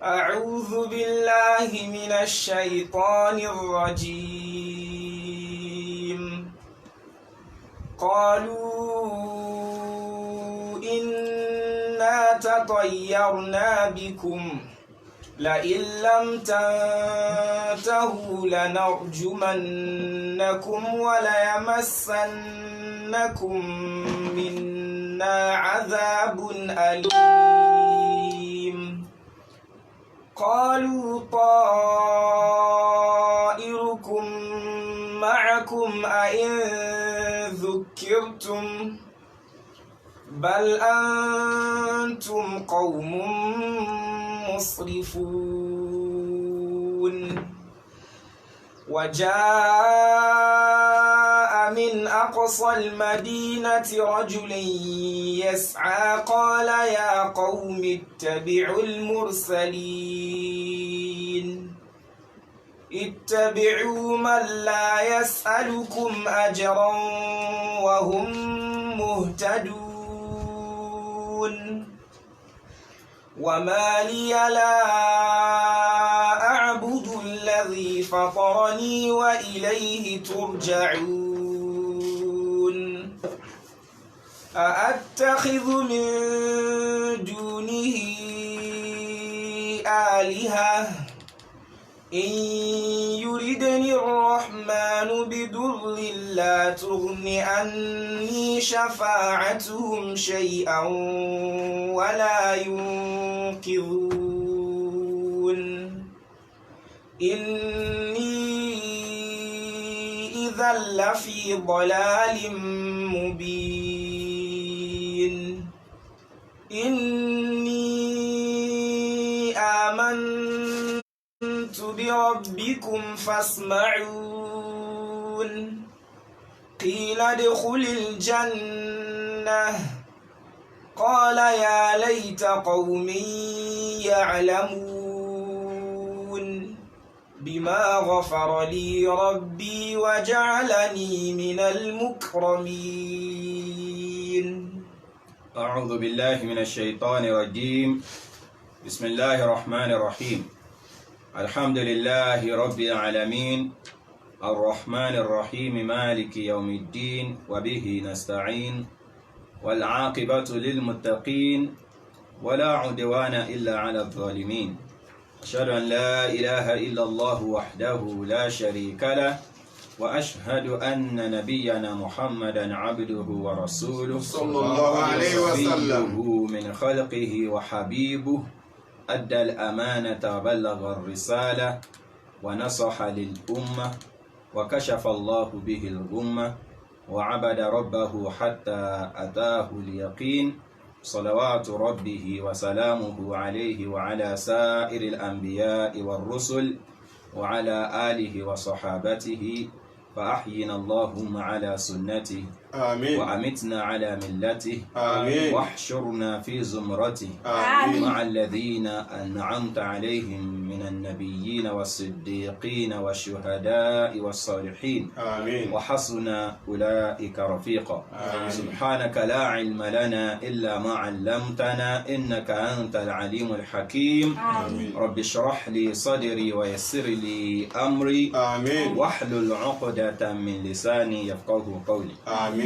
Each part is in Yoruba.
أعوذ بالله من الشيطان الرجيم. قالوا إنا تطيرنا بكم لئن لم تنتهوا لنرجمنكم وليمسنكم منا عذاب أليم. قالوا طائركم معكم أئن ذكرتم بل أنتم قوم مسرفون. وجاء من أقصى المدينة رجل يسعى قال يا قوم اتبعوا المرسلين اتبعوا من لا يسألكم أجرا وهم مهتدون. وما لي لا أعبد الذي فطرني وإليه ترجعون. أأتخذ من دونه آلهة إن يردني الرحمن بضر لا تغن عني شفاعتهم شيئا ولا ينقذون. إني إذا لفي ضلال مبين. إني آمنت بربكم فاسمعون. قيل ادخل الجنة قال يا ليت قومي يعلمون بما غفر لي ربي وجعلني من المكرمين. أعوذ بالله من الشيطان الرجيم. بسم الله الرحمن الرحيم. الحمد لله رب العالمين الرحمن الرحيم مالك يوم الدين وبه نستعين والعاقبة للمتقين ولا عدوان إلا على الظالمين. أشهد أن لا إله إلا الله وحده لا شريك له وأشهد أن نبينا محمدا عبده ورسوله صلى الله عليه وسلم من خلقه وحبيبه أدى الأمانة وبلغ الرسالة ونصح للأمة وكشف الله به الغمة وعبد ربه حتى أتاه اليقين صلوات ربه وسلامه عليه وعلى سائر الأنبياء والرسل وعلى آله وصحابته فأحينا اللهم على سنته آمين وأمتنا على ملته آمين واحشرنا في زمرته آمين مع الذين أنعمت عليهم من النبيين والصديقين والشهداء والصالحين آمين وحسن أولئك رفيقا. آمين. سبحانك لا علم لنا إلا ما علمتنا إنك أنت العليم الحكيم. آمين. رب اشرح لي صدري ويسر لي أمري آمين واحلل عقدة من لساني يفقه قولي. آمين.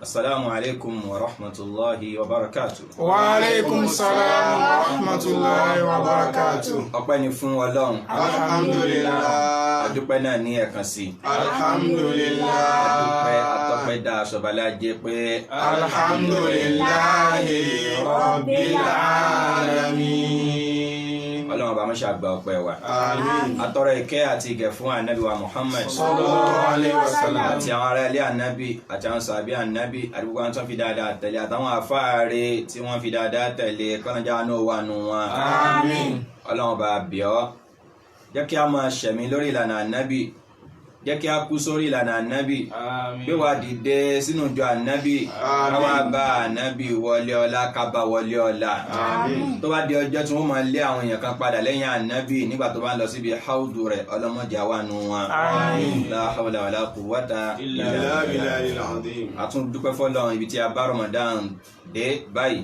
السلام عليكم ورحمة الله وبركاته. وعليكم السلام ورحمة الله وبركاته. Ọpẹ́ ni fún Ọlọ́run. Alhamdulillah. Adúpẹ́ náà ní ẹ̀kan sí. Alhamdulillah. Adúpẹ́ atọ́pẹ́ dá aṣọ́balá jẹ́ pé. Alhamdulillahi Rabbil Alamin. Ọlọ́run bá mọ́ṣẹ́ àgbà ọpẹ́ wa. Àmín. Atọ́rọ ìkẹ́ àti ìgẹ̀ fún ànábì wa Muhammad Sallallahu alaihi wasallam. àti àwọn ará ilé ànábì àti àwọn sàbí ànábì àdúgbò àwọn tó fi dáadáa tẹ̀lé àtàwọn àfáàrí tí wọ́n fi dáadáa tẹ̀lé kọ́nàjà náà wà nù wọn. Àmín. Ọlọ́run bá bẹ̀ ọ́ jẹ́ kí a máa ṣẹ̀mí lórí ìlànà ànábì, jẹ́ kí a kú sórí ìlànà ànábì, gbé wa dìde sínú ìjọ ànábì, káwá bá ànábì wọlé ọlá, kábà wọlé ọlá. Tó bá di ọjọ́ tí wọ́n máa lé àwọn èèyàn kan padà lẹ́yìn ànábì nígbà tó bá ń lọ síbi haudu rẹ̀, ọlọ́mọdé àwa nù wọn. La hawla wala quwwata illa billah. A tún dúpẹ́ fọ́lọ́run ibi tí a bá Ramadan dé báyìí.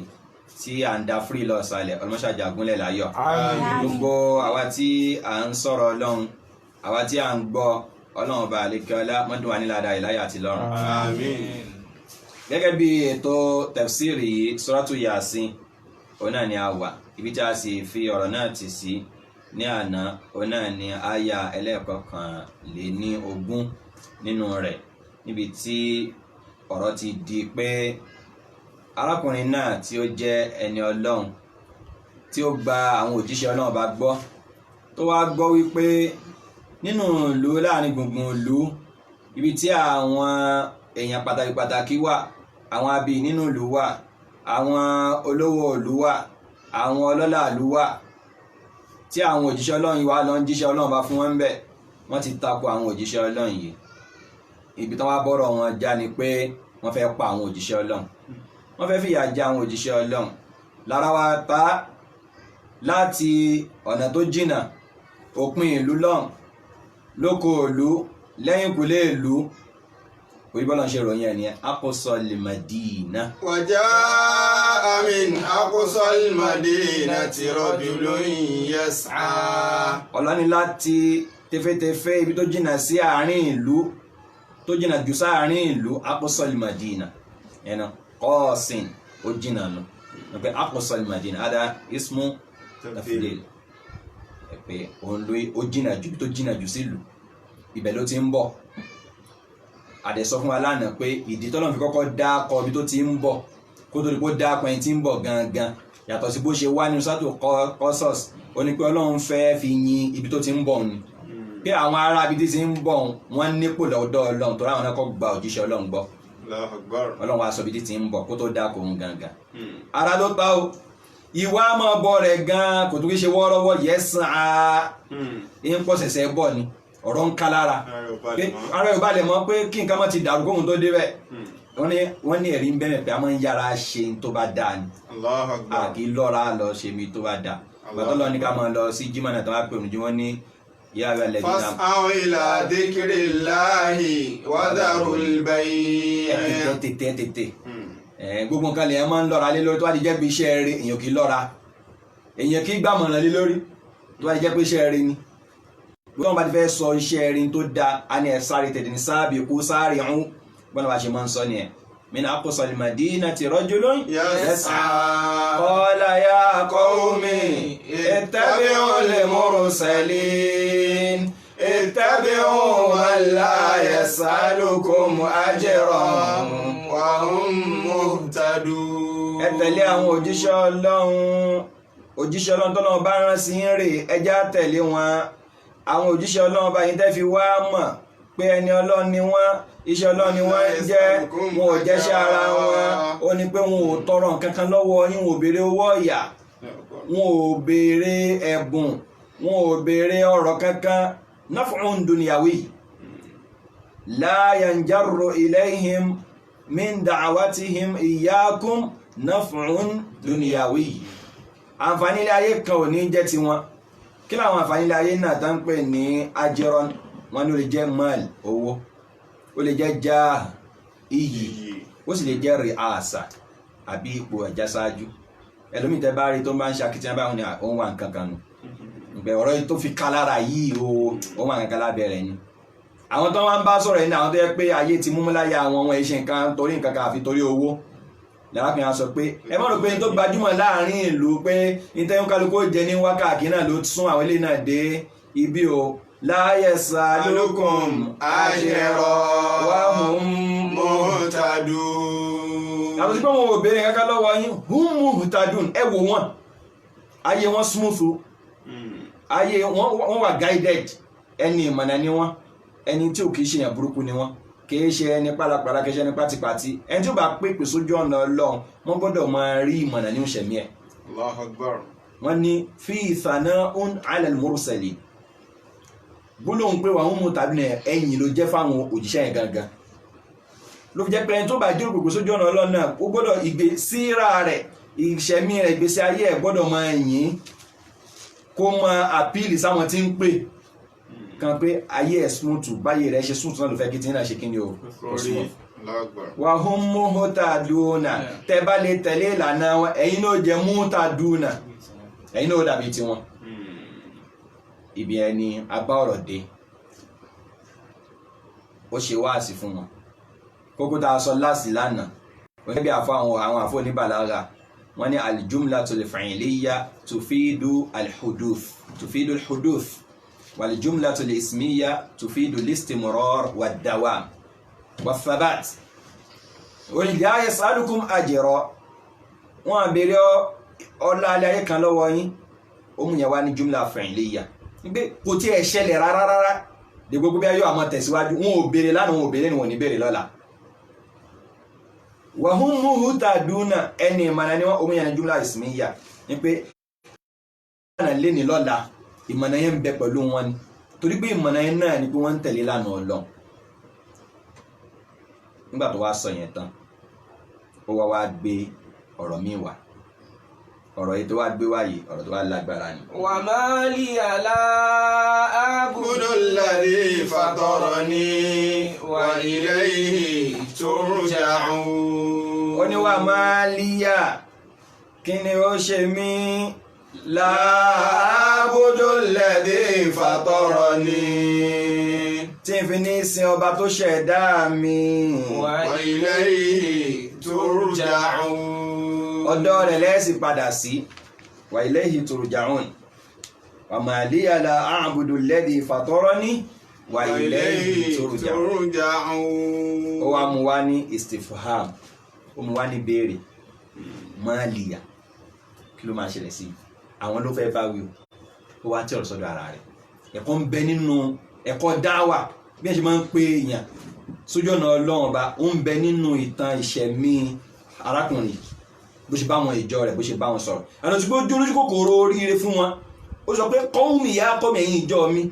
tí à ń da free lọ sálẹ̀ ọlọ́mọṣàjà gúnlẹ̀ láyọ̀ gbogbo àwa tí à ń sọ̀rọ̀ ọlọ́run àwa tí à ń gbọ́ ọlọ́run ọba àlekẹ́ọ́lá mọ́dún wa nílàdá ìláyà àti lọ́run. Àmín. Gẹ́gẹ́ bí ètò tafsiri yìí Suratu Yasin òun náà ni a wà ibi tí a sì fi ọ̀rọ̀ náà tì sí ní àná òun náà ni àyà ẹlẹ́ẹ̀kọkànléníogún nínú rẹ̀ níbi tí ọ̀rọ̀ ti di pé arákùnrin náà tí ó jẹ́ ẹni ọlọ́run tí ó gba àwọn òjíṣẹ́ ọlọ́run bá gbọ́ tó wá gbọ́ wípé nínú ìlú láàrin gbùngbùn ìlú ibi tí àwọn èèyàn pàtàkì wà àwọn abì nínú ìlú wà àwọn olówó ìlú wà àwọn ọlọ́lá ìlú wà tí àwọn òjíṣẹ́ ọlọ́run yìí wá lọ ń jíṣẹ́ ọlọ́run bá fún wọn ń bẹ̀ wọ́n ti tako àwọn òjíṣẹ́ ọlọ́run yìí ibi tán wá bọ́rọ̀ wọn já ni pé wọ́n fẹ́ pa àwọn òjíṣẹ́ ọlọ́run wọ́n fẹ́ fìyà jẹ àwọn òjíṣẹ́ ọlọ́run lára wa ta láti ọ̀nà tó jìnnà òpin ìlú lọ́hùn lóko ìlú lẹ́yìn kùlé ìlú òyìnbọ́lá ń ṣe ròyìn ẹ̀ ní aqsal madina. وجاء من أقصى المدينة رجل يسعى. ọlọ́ni láti tẹfẹ́tẹfẹ́ ibi tó jìnnà sí àárín ìlú tó jìnnà jù sáàárín ìlú aqsal madina ẹ̀nà qasin ó jìnnà nù pé aqsal madina ada ismu tafdil pé òun ló ó jìnnà jù tó jìnnà jù sílùú ibẹ̀ ló ti ń bọ̀ àdẹ̀sọ fún wa lánàá pé ìdí tọ́lọ́run fi kọ́kọ́ dákọ̀ ibi tó ti ń bọ̀ kó tó di pé ó dákọ̀ ẹni tí ń bọ̀ gangan yàtọ̀ sí bó ṣe wá nínú sátò Qasas ó ní pé ọlọ́run fẹ́ fi yin ibi tó ti ń bọ̀ ni pé àwọn ará ibi tí ti ń bọ̀ wọ́n nípò lọ́dọ̀ ọlọ́run tó ráwọn náà kọ́ gba òjíṣẹ́ ọlọ́run gbọ́ ọlọ́run wa sọ ibi tí ti ń bọ̀ kó tó dákọ̀ òun gangan ara ló ta o ìwà mọ́ bọ̀ rẹ̀ gan kò tó kí ṣe wọ́ọ́rọ́wọ́ yẹ́sàn án ń pọ̀ ṣẹ̀ṣẹ̀ bọ̀ ni ọ̀rọ̀ ń ká lára ara yóò bá lè mọ̀ pé kí nǹkan mọ́ ti dàrú kóhun tó débẹ̀ wọ́n ní ẹ̀rí ń bẹ̀rẹ̀ pé a máa ń yára ṣe tó bá dáa ni a kì í lọ́ra lọ ṣe mi tó bá dáa gbàtọ́ lọ ní ká máa lọ sí jímọ̀nà tó wá pè ní jí wọ́n ní yá abẹ́ lẹ́bí náà. fas'aw ila dhikrillahi wa dharul bay'. tètè gbogbo nǹkan lèèyàn máa ń lọ́ra lé lórí tó wá di jẹ́ bí iṣẹ́ rere èèyàn kì í lọ́ra èèyàn kì í gbàmọ̀ràn lé lórí tó wá di jẹ́ pé iṣẹ́ rere ni gbogbo wọn bá ti fẹ́ sọ iṣẹ́ rin tó dá a ní ẹ̀ sáré tẹ̀lé ní sáàbì kú sáré ń gbọ́nà bá ṣe máa ń sọ ni ẹ̀ min aqsal madinati rajulun yas'a qala ya qawmi ittabi'ul mursalin ittabi'u man la yas'alukum ajran wa hum muhtadun. ẹ tẹ̀lé àwọn òjíṣẹ́ ọlọ́run tọ́lọ́run bá rán sí ń rè ẹjá tẹ̀lé wọn àwọn òjíṣẹ́ ọlọ́run bá yín tẹ́ fi wá mọ̀ pé ẹni ọlọ́run ni wọ́n iṣẹ́ ọlọ́run ni wọ́n jẹ́ wọn ò jẹ́ṣẹ́ ara wọn ó ní pé wọn ò tọrọ nǹkan kan lọ́wọ́ yín wọn ò béèrè owó ọ̀yà wọn ò béèrè ẹ̀bùn wọn ò béèrè ọ̀rọ̀ kankan naf'un dunyawi la yanjarru ilayhim min da'watihim iyyakum naf'un dunyawi àǹfààní ilé ayé kan ò ní jẹ́ tiwọn kí láwọn àǹfààní ilé ayé náà tá ń pè ní ajẹ́rọ́n wọn ní ó lè jẹ́ mal owó ó lè jẹ́ já iyì ó sì lè jẹ́ ri'asa àbí ipò ẹ̀já ṣáájú ẹlòmíì tẹ́ bá rí tó bá ń ṣakitiyan báwọn ni òun wà nǹkan kan nù ìgbẹ́ ọ̀rọ̀ tó fi ká lára yìí òun wà nǹkan kan lábẹ́rẹ̀ ni àwọn tó wá ń bá sọ̀rọ̀ yìí ní àwọn tó yẹ pé ayé ti múmú láyà àwọn ọmọ iṣẹ́ nǹkan torí nǹkan kan àfi torí owó lárákùnrin a sọ pé ẹ má rò pé tó gbajúmọ̀ láàrin ìlú pé ìtẹ́yún kálukú jẹ ní wákàkí náà ló sún àwọn ilé náà dé ibi o la yasalukum ajra wa hum muhtadun. àwọn tí pé wọn ò béèrè kankan lọ́wọ́ yín hum muhtadun ẹ wò wọ́n ayé wọn smooth ayé wọn wà guided ẹni ìmọ̀nà ni wọ́n ẹni tí ò kìí ṣe yàn burúkú ni wọ́n kìí ṣe ẹni pálapàla kìí ṣe ẹni pátipàti ẹni tí ó bá pèpè sójú ọ̀nà ọlọ́run wọ́n gbọ́dọ̀ máa rí ìmọ̀nà ní òṣèmí ẹ̀. Allahu Akbar. wọ́n ní fi thana'un 'ala al-mursalin gbólóhùn pé wàhún mú tàbí ẹ̀yìn ló jẹ́ fáwọn òjíṣẹ́ yẹn gangan ló fi jẹ́ pé ẹni tó bá jẹ́ òpèpè sójú ọ̀nà ọlọ́run náà ó gbọ́dọ̀ síra rẹ̀ ìṣẹ̀mí rẹ̀ ìgbésí ayé ẹ̀ gbọ́dọ̀ máa yìn kó máa àpíìlì sáwọn tí ń pè kan pé ayé ẹ̀ smooth báyé rẹ̀ ṣe smooth náà ló fẹ́ kí tí náà ṣe kí ni o smooth wa hum muhtaduna tẹ́ bá lè tẹ̀lé ìlànà wọn ẹ̀yin náà jẹ́ muhtaduna ẹ̀yin náà dàbí tiwọn. Ibi ẹni abá ọ̀rọ̀ dé ó ṣe wáàsí fún wọn kókó tá a sọ láti lánàá wọ́n bí àwọn àfọ́ oníbàlágà wọ́n ní al-jumlatul fi'liyya tufidu al-huduth wal-jumlatul ismiyya tufidu al-istimrar wad-dawam wa-thabat la yas'alukum ajra wọ́n bèèrè ọlá alẹ́ ayé kan lọ́wọ́ yín ó mú yẹn wá ní jumla fi'liyya nígbé kò tí ẹ̀ ṣẹlẹ̀ rárá de gbogbo bí ayọ́ àmọ́ tẹ̀síwájú wọn ò bèèrè lánàá wọn ò bèèrè ní wọn ní bèèrè lọ́la wa hum muhtaduna ẹni ìmọ̀nà ni wọ́n omi yẹn jumla ismiyya ní pé ìmọ̀nà lé ní lọ́la ìmọ̀nà yẹn ń bẹ pẹ̀lú wọn ni torí pé ìmọ̀nà yẹn náà ni pé wọ́n ń tẹ̀lé lánàá Ọlọ́run. Nígbà tó wá sọ yẹn tán ó wá gbé ọ̀rọ̀ míì wá ọ̀rọ̀ yìí tó wá gbé wáyé ọ̀rọ̀ tó wá lágbára ni. wa ma liya la a'budu alladhi fatarani wa ilayhi turja'un. Ó ní wa ma liya kí ni ó ṣe mí la a'budu alladhi fatarani tí n fi ní sin ọba tó ṣẹ̀dá mi wa ilayhi turja'un. Ọ̀dọ̀ rẹ̀ lẹ́sì padà sí wa ilayhi turja'un wa ma liya la a'budu alladhi fatarani wa ilayhi turja'un. Ó wá mú wá ní istifham ó mú wá ní béèrè ma liya kí ló máa ṣẹlẹ̀ sí àwọn ló fẹ́ bá wí ó wá tí ọ̀rọ̀ sọ́dọ̀ ara rẹ̀ ẹ̀kọ́ ń bẹ nínú ẹ̀kọ́ dáwà bí ẹ ṣe máa ń pè èèyàn sójú ọ̀nà Ọlọ́run ọba ó ń bẹ nínú ìtàn ìṣẹ̀mí arákùnrin bó ṣe bá wọn ìjọ rẹ̀ bó ṣe bá wọn sọ̀rọ̀ àti tí ó jórí kòkòrò oríire fún wọn ó sọ pé kọ́wùmí ìyá kọ́mí ẹ̀yìn ìjọ mi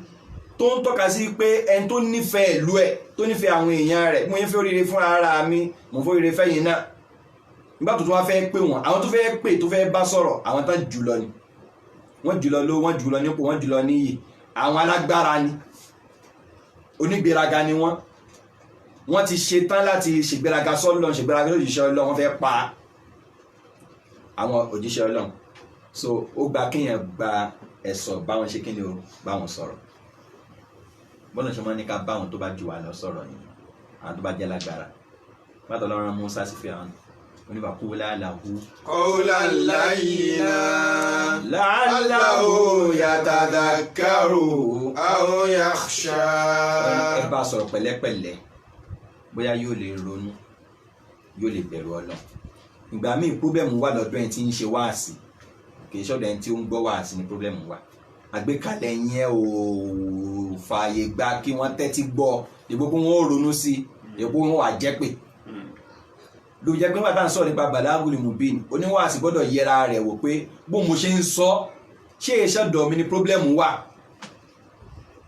tó ń tọ́ka sí pé ẹni tó nífẹ̀ẹ́ ìlú ẹ̀ tó nífẹ̀ẹ́ àwọn èèyàn rẹ̀ mo yẹn fẹ́ oríire fún ara mi mo fẹ́ oríire fẹ́yìn náà nígbà tó tún wá fẹ́ pè wọ́n àwọn tó fẹ́ pè tó fẹ́ bá sọ̀rọ̀ àwọn tán jùlọ ni wọ́n jùlọ lówó wọ́n jùlọ nípò wọ́n jùlọ níyì àwọn alágbára ni onígbéraga ni wọ́n ti ṣe tán láti ṣègbéraga sọ́lọ́ ṣègbéraga lójíṣẹ́ Ọlọ́run wọ́n fẹ́ pa àwọn òjíṣẹ́ Ọlọ́run so ó gba kéèyàn gba ẹ̀sọ̀ báwọn ṣe kíni o báwọn sọ̀rọ̀ bọ́nà ṣe máa ní ká báwọn tó bá jù wá lọ sọ̀rọ̀ ni àwọn tó bá jẹ́ lágbára pátọ̀ lọ́rọ̀ Mùsá sí fi àwọn oníbàkú láàláhù qawlan layyina la'allahu yatadhakkaru aw yakhsha. Ẹ bá sọ̀rọ̀ pẹ̀lẹ́pẹ̀lẹ́ bóyá yóò lè ronú yóò lè bẹ̀rù Ọlọ́run. Ìgbà míì pọ́blẹ́mù wà lọ́dọ̀ ẹni tí ń ṣe wáàsí kì í ṣọ́dọ̀ ẹni tí ó ń gbọ́ wáàsí ní pọ́blẹ́mù wà àgbékalẹ̀ yẹn ò fààyè gba kí wọ́n tẹ́tí gbọ́ ìbò pé wọ́n ronú sí ìbò wọn wà jẹ́ pé ló jẹ́ pé wọ́n bá ń sọ̀rọ̀ nípa balagul mubin oníwàásí gbọ́dọ̀ yẹra rẹ̀ wò pé bó mo ṣe ń sọ ṣé ìṣọ́dọ̀ mi ní pọ́blẹ́mù wà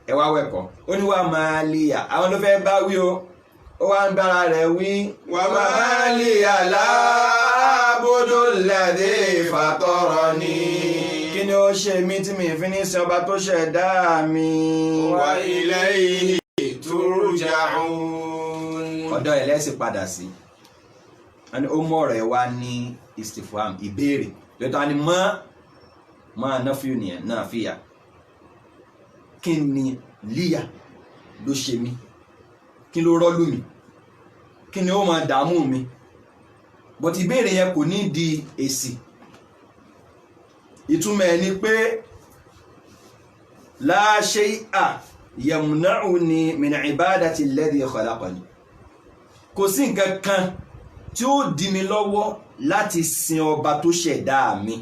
ẹ wá wẹ̀kọ́ oníwà máa lìyà àwọn ló fẹ́ bá wí o ó wá ń bára rẹ̀ wí wa máa lìyà láàbùdó alladhi fatarani. Kí ni ó ṣe mí tí mi fi ní sin ọba tó ṣẹ̀dá mi wa ilayhi turja'un. ọ̀dọ̀ ẹ̀ lẹ́sìn padà sí ẹni ó mọ̀ ọ̀rọ̀ ẹ̀ wá ní istifham ìbéèrè lẹ́tọ́ ni máa náfíù nìyẹn náà fìyà kí ni líyà ló ṣe mí kí ló rọ́lù mi kí ni ó máa dààmú mi but ìbéèrè yẹn kò ní di èsì ìtumọ̀ ẹ̀ ni pé la shay'a yamna'uni min ibadati alladhi khalaqani kò sí nǹkan kan tí ó dí mi lọ́wọ́ láti sin ọba tó ṣẹ̀dá mi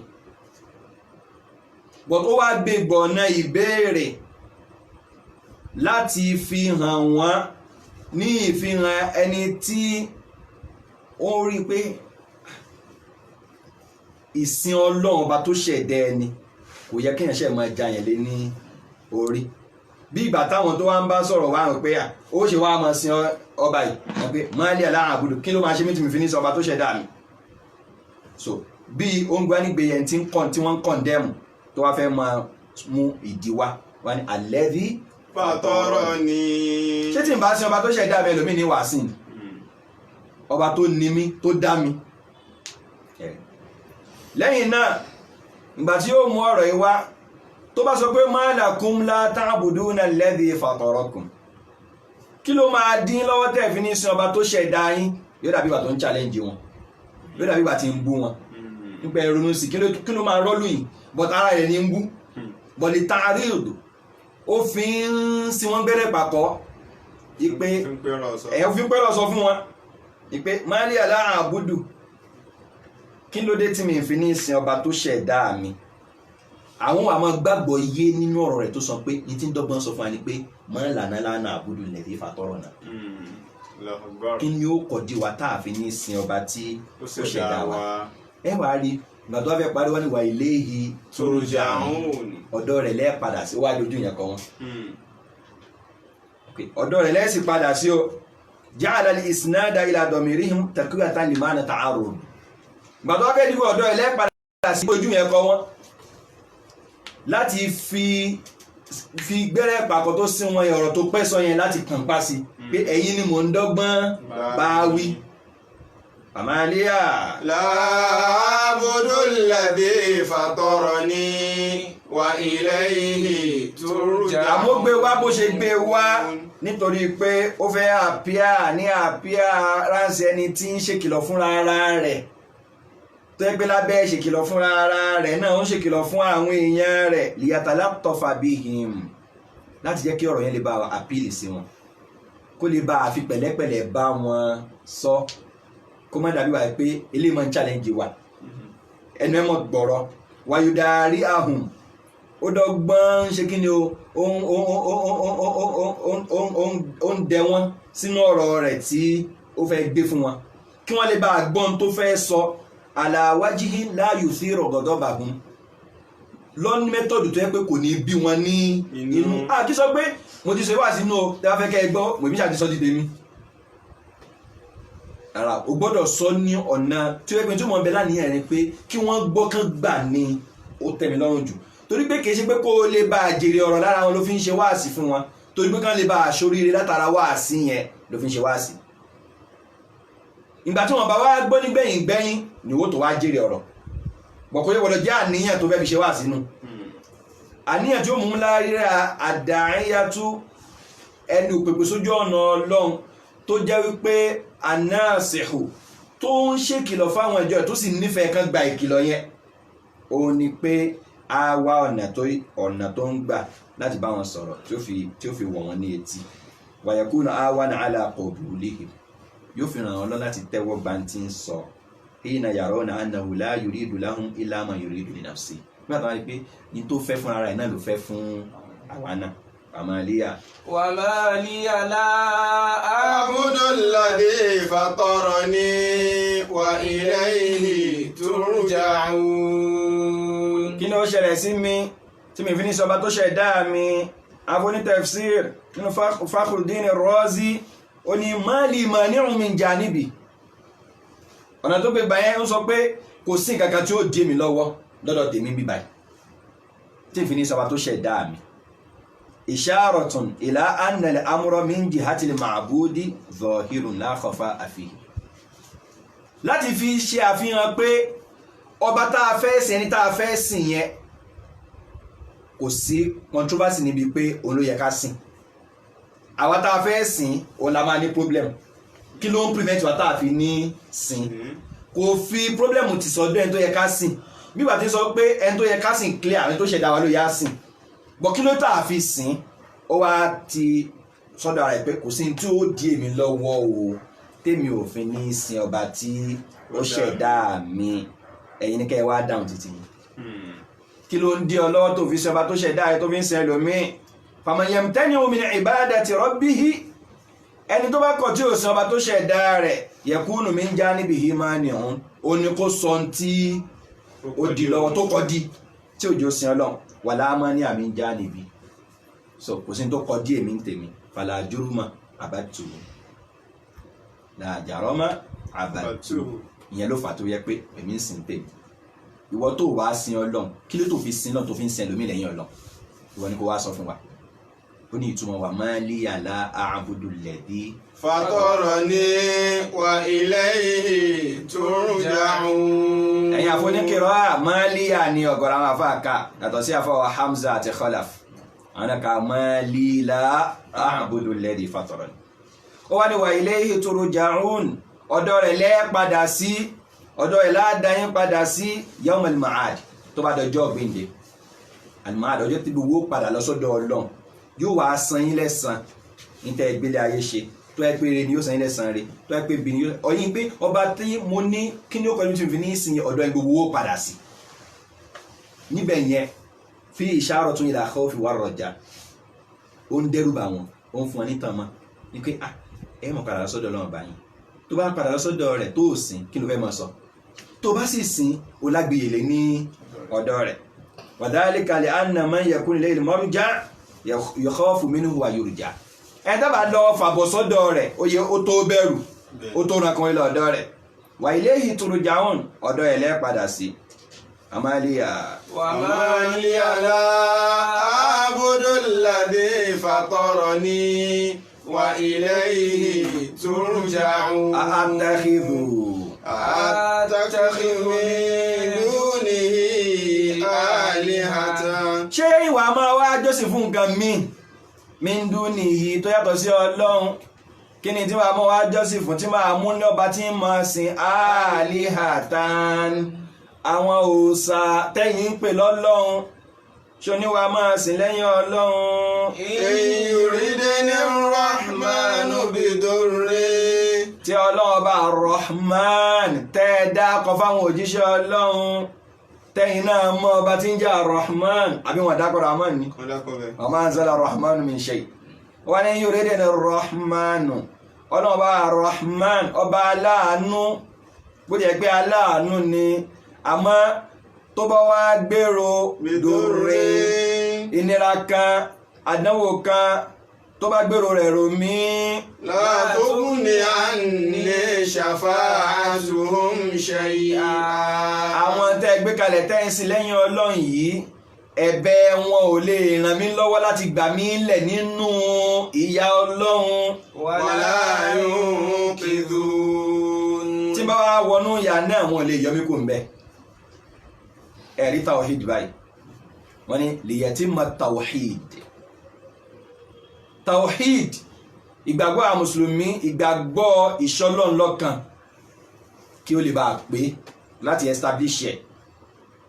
but ó wá gbé gbọ̀nà ìbéèrè láti fi hàn wọ́n ní ìfihàn ẹni tí ó rí pé ìsìn Ọlọ́run ọba tó ṣẹ̀dá ẹni kò yẹ kí ẹ̀ṣẹ̀ máa jayàn lé ní orí bí ìgbà táwọn tó wá ń bá sọ̀rọ̀ wá hàn pé ó ṣe wá máa sin ọba yìí pé máàlì aláàbùdù kí ló máa ṣe mí tí mi fi ní sọ ọba tó ṣẹ̀dá mi so bí oúnjẹ nígbè yẹn tí wọ́n ń kọ̀ndẹ́mù tó wá fẹ́ máa mú ìdí wá ní alladhi fatarani. ṣé tí n bá sin ọba tó ṣẹ̀dá mi ẹlòmíì ní wàásìn ọba tó ní mi tó dá mi. Lẹ́yìn náà ìgbà tí yóò mú ọ̀rọ̀ yìí wá tó bá sọ pé ma lakum la ta'buduna alladhi fatarakum, kí ló máa dín lọ́wọ́ tẹ́ fi ní sin ọba tó ṣẹ̀dá yín, yóò dàbí ìgbà tó ń challenge wọn, yóò dàbí ìgbà tí ń bú wọn nípa ìrònú sí kí ló máa rọ́lù yìí, but ara rẹ̀ ní ń bú, but lè tààrí òdò ó fi ń sí wọn gbẹ́rẹ́ pàkọ́ ìpé ẹ̀yàn fi ń pẹ́rọ sọ fún wọn ìpé mali aláàbùdù, kí ló dé tí mi fi ní sin ọba tó ṣẹ̀dá mi. Àwọn àmọ́ gbàgbọ́ yé nínú ọ̀rọ̀ rẹ̀ tó sọ pé ní tí ń dọ́gbọ́n sọ fún wa ni pé mọ́ lànà àbúdù lẹ́dí fatọ́rọ̀ náà, kí ni ó kọ̀dí wa tá a fi ní sin ọba tí ó ṣẹ̀dá wa. Ẹ wá rí ìgbà tó wá fẹ́ parí wá ní wa ilayhi turja'un, ọ̀dọ̀ rẹ̀ lẹ́ẹ̀ padà sí wájú ojú yẹn kọ́ wọn, ọ̀dọ̀ rẹ̀ lẹ́ẹ̀ sì padà sí o. ja'ala al-isnada ila damirihim takratan limana ta'arud, ìgbà tó wá fẹ́ dìbò ọ̀dọ̀ rẹ̀ lẹ́ẹ̀ padà sí ojú yẹn kọ́ wọn láti fi gbẹ́rẹ́ pàkọ́ tó sí wọn ọ̀rọ̀ tó pẹ́ sọ yẹn láti kàn pa sí pé ẹ̀yin ni mò ń dọ́gbọ́n bá wí. Àmàlíyà láàbùdó alladhi fatarani wa ilayhi turja'un. Àmógbé wá bó ṣe gbé wá nítorí pé ó fẹ́ àpíà ní àpíà ránṣẹ́ ẹni tí ń ṣèkìlọ̀ fúnra ara rẹ̀, tó ẹgbẹ́ lábẹ́ ṣèkìlọ̀ fúnra ara rẹ̀ náà ń ṣèkìlọ̀ fún àwọn èèyàn rẹ̀ liyatalattafa bihim, láti jẹ́ kí ọ̀rọ̀ yẹn lè bá àpíìlì sí wọn, kó lè bá àfi pẹ̀lẹ́pẹ̀lẹ́ bá wọn sọ, kó má dàbí wà pé eléyìí máa ń challenge wa ẹnu ẹ̀ mọ̀ gbọ̀rọ̀ wayudari ahùn, ó dọ́gbọ́n ṣe kí ni ó ń dẹ wọ́n sínú ọ̀rọ̀ rẹ̀ tí ó fẹ́ gbé fún wọn kí wọ́n lè bá gbọ́n tó fẹ́ sọ aláwájíhí láàyò sí rọ̀gọ̀dọ̀ bàgún lọ́ní mẹ́tọ̀dù tó yẹ pé kò ní bí wọn ní inú. Kí sọ pé mo ti ṣe wá sínú o tẹ́wọ́ fẹ́ kẹ́ ẹ gbọ́ mo ìbí ṣàti sọ ti tèmi. Ara o gbọ́dọ̀ sọ ní ọ̀nà tí ó yẹ pé tí mo ń bẹ láníyàn rẹ pé kí wọ́n gbọ́ kán gbà ní ó tẹ́ mi lọ́rùn jù, torí pé kìí ṣe pé kó lè bá jèrè ọ̀rọ̀ lára wọn ló fi ń ṣe wáàsí fún wọn, torí pé kán lè bá aṣoríire látara wáàsí yẹn ló fi ń ṣe wáàsí. Ìgbà tí wọ́n bá wá gbọ́ nígbẹ̀yìn gbẹ́yìn ni owó tó wá jèrè ọ̀rọ̀ bọ̀kọ́ yẹ wọ́n jẹ́ àníyàn tó fẹ́ fi ṣe wá sínú àníyàn tí ó mú láríra àdáyàtú ẹni òpèpè sójú ọ̀nà Ọlọ́run tó jẹ́ wípé anásìhù tó ń ṣèkìlọ̀ fáwọn ìjọ tó sì nífẹ̀ẹ́ kan gba ìkìlọ̀ yẹn ó ní pé a wá ọ̀nà tó ń gbà láti bá wọn sọ̀rọ̀ tí ó fi wọ̀ wọ́n ní etí wàyẹ̀kúnà àwọn àlàkọ̀ òbúlé yóò fi ràn wọ́n lọ láti tẹ́wọ́ bá ti ń sọ hina yarona annahu la yuridu lahum illa ma yuridu li nafsi. Nígbà tó wá rí pé ní tó fẹ́ fún ara ẹ̀ náà ló fẹ́ fún àwa náà. Àmàlíyà. Wa ma liya la a'budu alladhi fatarani wa ilayhi turja'un. Kí ni ó ṣẹlẹ̀ sí mi tí mi fi ní sọba tó ṣẹ̀dá mi? Afọ́ní tafsir nínú Fakhruddin Razi ó ní mali mani'un min janibi. Ọ̀nà tó gbé báyẹn ń sọ pé kò sí nǹkankan tí ó dé mi lọ́wọ́ lọ́dọ̀ tèmi bí báyìí tí n fi ní sọba tó ṣẹ̀dá mi. Isharatun ila anna al-amra min jihati al-ma'budi zahirun la khafa'a fihi. Láti fi ṣe àfihàn pé ọba tá a fẹ́ sìn ẹni tá a fẹ́ sìn yẹn kò sí controversy níbi pé òun ló yẹ ká sìn. Àwa tá a fẹ́ sìn òun la máa ní problem. Kí ló ń prevent wa tá a fi ní sìn? Kò fi problem ti sọ́dọ̀ ẹni tó yẹ ká sìn. Bí wà tí sọ pé ẹni tó yẹ ká sìn clear ẹni tó ṣẹ̀dá wa ló yá sìn. Bọ̀ kí ló tá a fi sìn? Ó wá ti sọ́dọ̀ ara ẹ̀ pé kò sí tí ó di èmi lọ́wọ́ o tèmi ò fi ní sìn ọba tí ó ṣẹ̀dá mi. Ẹ̀yin ní kẹ́ ẹ wá dáhùn títí. Kí ló ń dí ọ lọ́wọ́ tó fi sìn ọba tó ṣẹ̀dá ẹ tó fi ń sìn ẹlòmíì? Faman yamtani'u min ibadati rabbihi, ẹni tó bá kọ̀ tí ò sin ọba tó ṣẹ̀dá rẹ̀ yakunu min janibihi mani'un, ó ní kó sọ tí ó di lọ́wọ́ tó kọ́ di tí òjò sin Ọlọ́run wala mani'a min janibi. So kò sí tó kọ́ di èmi ń tèmi fala juruma abatu la jarama abatu. Ìyẹn ló fà tó yẹ pé èmi ń sin tèmi. Ìwọ tó wá sin Ọlọ́run kí ló tó fi sin Ọlọ́run tó fi ń sin ẹlòmíì lẹ́yìn Ọlọ́run? Ìwọ ni kó wá sọ fún wa. ó ní ìtumọ̀ wà máa lí àlá a'budu alladhi fatarani wa ilayhi turja'un. ẹ̀yin àfoníkìrọ́ máa lí àní ọ̀gọ̀rọ̀ àwọn afáàkà yàtọ̀ sí àfọwọ́ Hamza àti Khalaf àwọn kan máa lí la a'budu alladhi fatarani. ó wá ní wa ilayhi turja'un ọ̀dọ̀ rẹ̀ lẹ́ padà sí ọ̀dọ̀ rẹ̀ láàdáyín padà sí yawm al-ma'ad tó bá dọjọ́ gbìndé al-ma'ad ọjọ́ tí gbogbo padà lọ́sọ́dọ̀ Ọlọ́run yóò wá san yín lẹ́san níta ìgbélé ayé ṣe tó ẹ pé rẹ̀ ni yóò san yín lẹ́san rẹ̀ tó ẹ pé bí ni yóò ọyìn pé ọba tí mo ní kí ni ó kọ́ ní tí mo fi ní ìsìn ọ̀dọ̀ gbogbo padà sí níbẹ̀ yẹn fi isharatun ila khawfi war raja ó ń dẹ́rù bà wọ́n ó ń fún wọn ní tàn mọ́ ní pé ẹ mọ̀ padà lọ́sọ́dọ̀ Ọlọ́run báyìí tó bá padà lọ́sọ́dọ̀ rẹ̀ tó sìn kí ló fẹ́ máa sọ tó bá sì sìn ó lágbèyèlé ní ọ̀dọ̀ rẹ̀ wa dhalika li anna man yakunu ilayhi al-marja' yakhafu minhu wa yurja ẹ̀ tó bá lọ fàbọ̀ sọ́dọ̀ rẹ̀ ó yẹ ó tó bẹ̀rù ó tó ràn kan ilé ọ̀dọ̀ rẹ̀ wa ilayhi turja'un ọ̀dọ̀ ẹ̀ lẹ́ padà sí amaliya wa maliya la a'budu alladhi fatarani wa ilayhi turja'un. Atakhidhu min dunihi alihatan. ṣé ìwà máa wá jọ́sìn fún nǹkan min dunihi tó yàtọ̀ sí Ọlọ́run kí ni tí máa mọ́ wá jọ́sìn fún tí máa mú ní ọba tí máa sin alihatan àwọn òòṣà tẹ́yìn ń pè lọ́lọ́run ṣoníwà máa sìn lẹ́yìn Ọlọ́run. Yuridini rahmanu bidurri. tí Ọlọ́run ọba Rahman tẹ́ dákọ̀ fáwọn òjíṣẹ́ Ọlọ́run tẹ́yìn náà mọ́ ọba tí ń jẹ́ Rahman àbí wọ́n dákọ̀ Rahman ní ọmọ anzala Rahman min shay wọ́n ní yuridini rahmanu Ọlọ́run ọba Rahman ọba aláàánú bó jẹ́ pé aláàánú ni àmọ́ tó bá wá gbèrò dòrè ìnira kan àdánwò kan tó bá gbèrò rẹ̀ rò mí. látòkùn ní àní shafa'atuhum shay'a. àwọn tẹ́ gbé kalẹ̀ tẹ́ ń sìn lẹ́yìn Ọlọ́run yìí ẹ̀bẹ̀ wọn ò lè ràn mí lọ́wọ́ láti gbà mí lẹ̀ nínú ìyà Ọlọ́run. wala yunqidhun. tí bá wá wọnú ìyà náà wọn ò lè yọ mí kò ń bẹ. ẹ̀rí tawhid báyìí wọ́n ní liyatimma tawhid ìgbàgbọ́ àwọn mùsùlùmí ìgbàgbọ́ ìṣọlọ́nlọ́kan kí ó lè bá a pé láti establish ẹ̀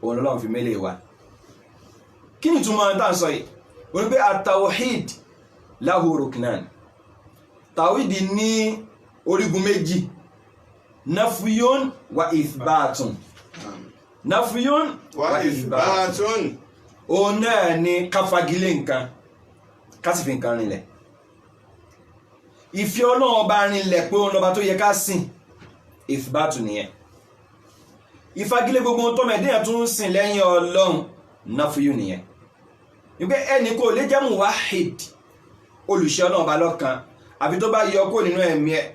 òun lọ́wọ́n fi mẹ́lẹ̀ wa kí ni túnmọ̀ tá ń sọ yìí wọ́n pé at-tawhid lahu ruknan tawhid ní orígun méjì nafiyun wa ithbatun nafiyun wa ithbatun òun náà ni káfagilé nǹkan kásìfì nǹkan rinlẹ̀ ìfẹ́ Ọlọ́run ọba rinlẹ̀ pé òun lọ́ba tó yẹ ká sìn ithbatu nìyẹn ìfagilé gbogbo tó mẹ́dẹ́yàn tún ń sìn lẹ́yìn Ọlọ́run nafiyu nìyẹn wípé ẹni kò lè jẹ́ muwahid olùṣẹ́ Ọlọ́run ọba lọ́kan àbí tó bá yọ kó nínú ẹ̀mí ẹ̀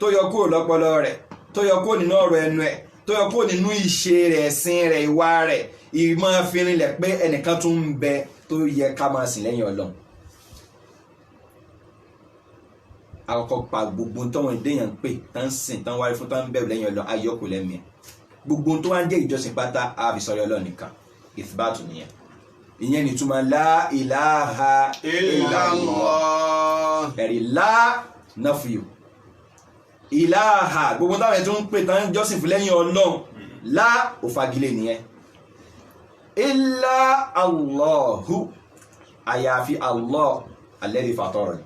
tó yọ kó lọ́pọlọ rẹ̀ tó yọ kó nínú ọ̀rọ̀ ẹnu ẹ̀ tó yọ kó nínú ìṣe rẹ̀ ẹ̀sìn rẹ̀ ìwà rẹ̀ ìmọ̀ fi rinlẹ̀ pé ẹnìkan tún ń bẹ tó yẹ ká máa sìn lẹ́yìn Ọlọ́run. àkọ́kọ́ pa gbogbo tọ́wọ́n ìdéyàn pé tán sìn tán wárí fún tán bẹ̀rù lẹ́yìn Ọlọ́run ayọ́kù lẹ́mìí gbogbo tó wá ń jẹ́ ìjọsìn pátá àbísọ̀rọ̀ Ọlọ́run nìkan ìfibátù nìyẹn ìyẹn ni túmọ̀ la ilaha illallah ẹ̀rí la nafiyu ilaha gbogbo táwọn ẹ̀ tó ń pè tán jọ́sìn fún lẹ́yìn Ọlọ́run la òfagilé nìyẹn illa Allahu àyàfi Allah alladhi fatarani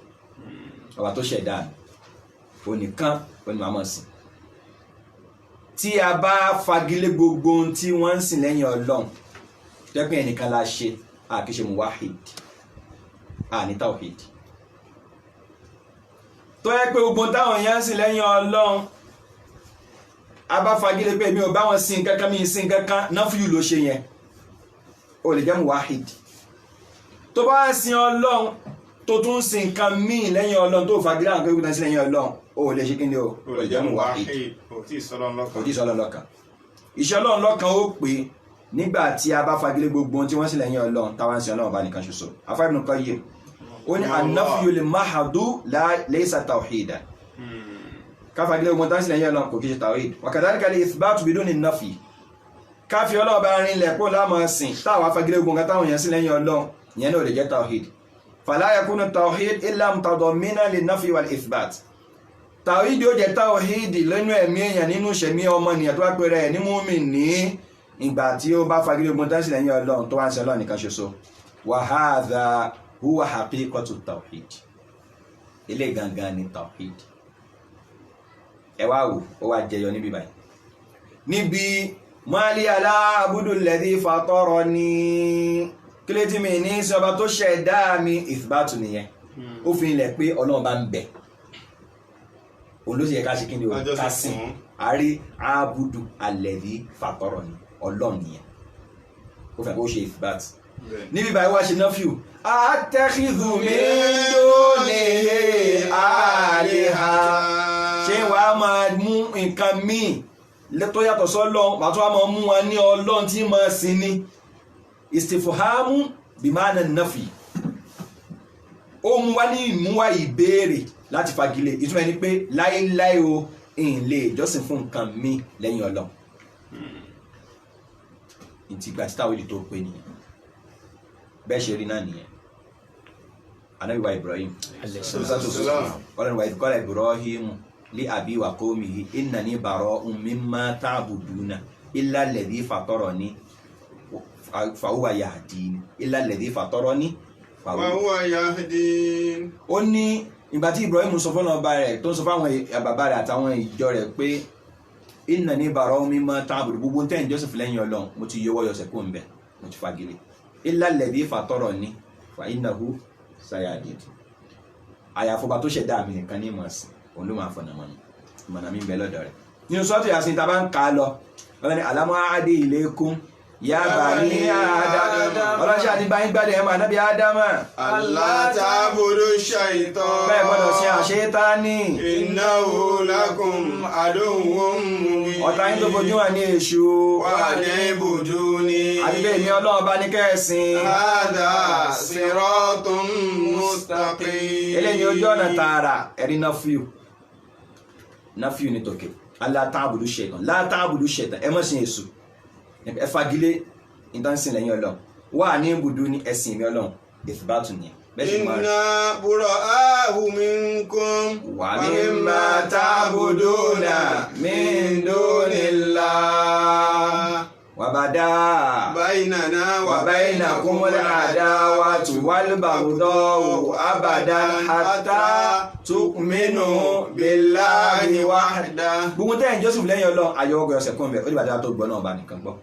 ọba tó ṣẹ̀dá onìkan onímọ̀ sí tí a bá fagilé gbogbo ohun tí wọ́n ń sìn lẹ́yìn Ọlọ́run tẹ́pẹ́ ẹnìkan la ṣe àkíṣe muwahid àní tawhid tó yẹ pé gbogbo táwọn èèyàn ń sìn lẹ́yìn Ọlọ́run a bá fagilé pé mi ò bá wọn sìn kankan mi sìn kankan náfíù ló ṣe yẹn ó lè jẹ́ muwahid tó bá sìn Ọlọ́run tó tún sin nǹkan míì lẹ́yìn Ọlọ́run tó fagilé àwọn akẹ́kọ̀ọ́ sí lẹ́yìn Ọlọ́run ó lè ṣe kí ni ó lè jẹ́ muwahid kò tí ì sọ́lọ́run lọ́kan ìṣẹ́ Ọlọ́run lọ́kan ó pé nígbà tí a bá fagilé gbogbo tí wọ́n sì lẹ́yìn Ọlọ́run táwọn sí Ọlọ́run bá nìkan ṣoṣo afá Ibn Qayyim ó ní an-nafyul mahdu laysa tawhidan káfàgílẹ̀ ogun tán sílẹ̀ yẹn lọ kò kí ṣe tawhid wa kadhalika al-ithbatu biduni an-nafy káfí ọlọ́ọ̀bá rin lẹ̀ pọ̀ láàmọ́ sìn táwọn afagílẹ̀ ogun táwọn yẹn sílẹ̀ yẹn lọ yẹn náà lè jẹ́ tawhid fala yakunu tawhid illa mutadamminan lin-nafyi wal-ithbat tawhid yóò jẹ́ tawhid lẹ́nu ẹ̀mí èèyàn nínú ìṣẹ̀mí ọmọnìyàn tó wá pẹ̀rẹ̀ ẹ̀ ní mùmínì ìgbà tí ó bá fagílẹ̀ ogun tán sílẹ̀ yẹn lọ tó wá ń ṣe Ọlọ́run nìkan ṣoṣo wa hadha huwa haqiqatu tawhid ilé gangan ni tawhid ẹ wá wò ó wá jẹyọ níbi báyìí níbi mali ala abudu alladhi fatarani kílé tí mi ní sí ọba tó ṣẹ̀dá mi ìfìbátù nìyẹn ó fi ilẹ̀ pé Ọlọ́run bá ń bẹ olóṣèlú ká ṣe kí ni o ká sìn àrí abudu alladhi fatarani Ọlọ́run nìyẹn ó fẹ́ kó ṣe ìfìbátù níbi báyìí wá ṣe nọ́fíù attakhidhu min dunihi aliha ṣé wàá máa mú nǹkan míì tó yàtọ̀ sọ́lọ́run màá tó wá máa mú wọn ní Ọlọ́run tí máa sìn ní istifhamu bimana nafi ó mú wá ní ìmúwá ìbéèrè láti fagilé ìtumọ̀ ní pé láíláí o ń lè jọ́sìn fún nǹkan míì lẹ́yìn Ọlọ́run ìtìgbà títà wílì tó pé nìyẹn bẹ́ẹ̀ ṣe rí náà nìyẹn Ànábì wa Ibrahim ọlọ́run wa idh qala Ibrahim li abi wa qawmihi innani bara'un mimma ta'buduna illa alladhi fatarani fahuwa yahdini illa alladhi fatarani fahuwa yahdini. ó ní ìgbà tí Ibrahim sọ fọ́nà ọba rẹ̀ tó ń sọ fáwọn bàbá rẹ̀ àtàwọn ìjọ rẹ̀ pé innani bara'un mimma ta'budu gbogbo tẹ́ ìjọsìn lẹ́yìn Ọlọ́run mo ti yọwọ́ yọsẹ̀ kó ń bẹ̀ mo ti fagilé illa alladhi fatarani fa innahu sayadid àyàfọba tó ṣẹ̀dá mi nìkan ní ìmọ̀sìn òun ló máa fọ̀nà mọ̀nà mi ń bẹ lọ́dọ̀ rẹ̀ nínú sọ́ọ̀tù Yásìn tá a bá ń kà á lọ ọlọ́ni alam a'had ilaykum ya bani Adam ọlọ́ṣẹ́ àti báyìí gbádùn ẹ̀ máa nábì Ádámà alla ta'budu shaytan bẹ́ẹ̀ gbọ́dọ̀ sí àṣetánì innahu lakum aduwwun mubin ọ̀tá yín tó fojú hàn ní èṣù wa an'buduni àti bẹ́ẹ̀ ni Ọlọ́run bá ní kẹ́ẹ̀sìn hadha siratun mustaqim eléyìí ojú ọ̀nà tààrà ẹ̀rí náfíù ní tòkè alla ta'budu shaytan la ta'budu shaytan ẹ má sìn èṣù ẹ fagilé ìdánsìn lẹ́yìn Ọlọ́run wà ní ibùdó ní ẹ̀sìn mi Ọlọ́run ìfìbátù ní inna bura'ahu minkum wa mimma ta'buduna min dunillah wa bada baynana wa baynakumul adawatu wal baghdau abadan hatta tu'minu billahi wahda gbogbo tẹ́yìn Joseph lẹ́yìn Ọlọ́run ayọ́ ọgọ́ ọ̀sẹ̀ kan bẹ̀ ó dìbàdà tó gbọ́ náà bá nìkan gbọ́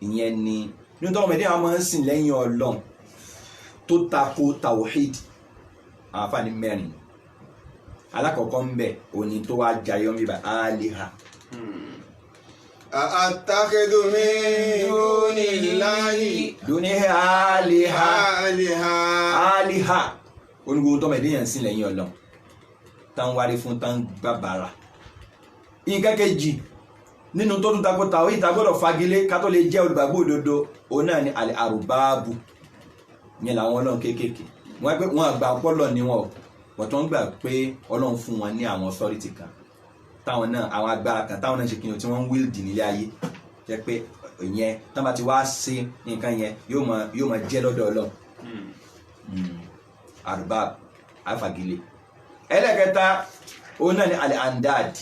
ìyẹn ni nínú tọ́wọ́ mẹ́dẹ́ àwọn máa ń sìn lẹ́yìn Ọlọ́run tó tako tawhid àwọn afáàní mẹ́rin alákọ̀ọ́kọ́ ń bẹ̀ òní tó wá jayọ́ mi bá aliha attakhidhu min dunihi aliha onígbò tọ́wọ́ mẹ́dẹ́ yẹn sìn lẹ́yìn Ọlọ́run tán wárí fún tán gbàbàrà nǹkan kejì nínú tó tún tako tawhid tá gbọ́dọ̀ fagilé ká tó lè jẹ́ olùgbàgbọ́ òdodo òun náà ni al-arbaabu yẹn làwọn Ọlọ́run kéékèèké wọ́n àgbà ọpọlọ ni wọn wọ́n tó ń gbà pé Ọlọ́run fún wọn ní àwọn authority kan táwọn náà àwọn agbára kan táwọn náà ṣe kìnnìún tí wọ́n ń wíìlì nílé ayé jẹ́ pé ìyẹn tán bá ti wá sí nǹkan yẹn yóò máa jẹ́ lọ́dọ̀ Ọlọ́run arbab àfagilé ẹlẹ́kẹta òun náà ni al-andad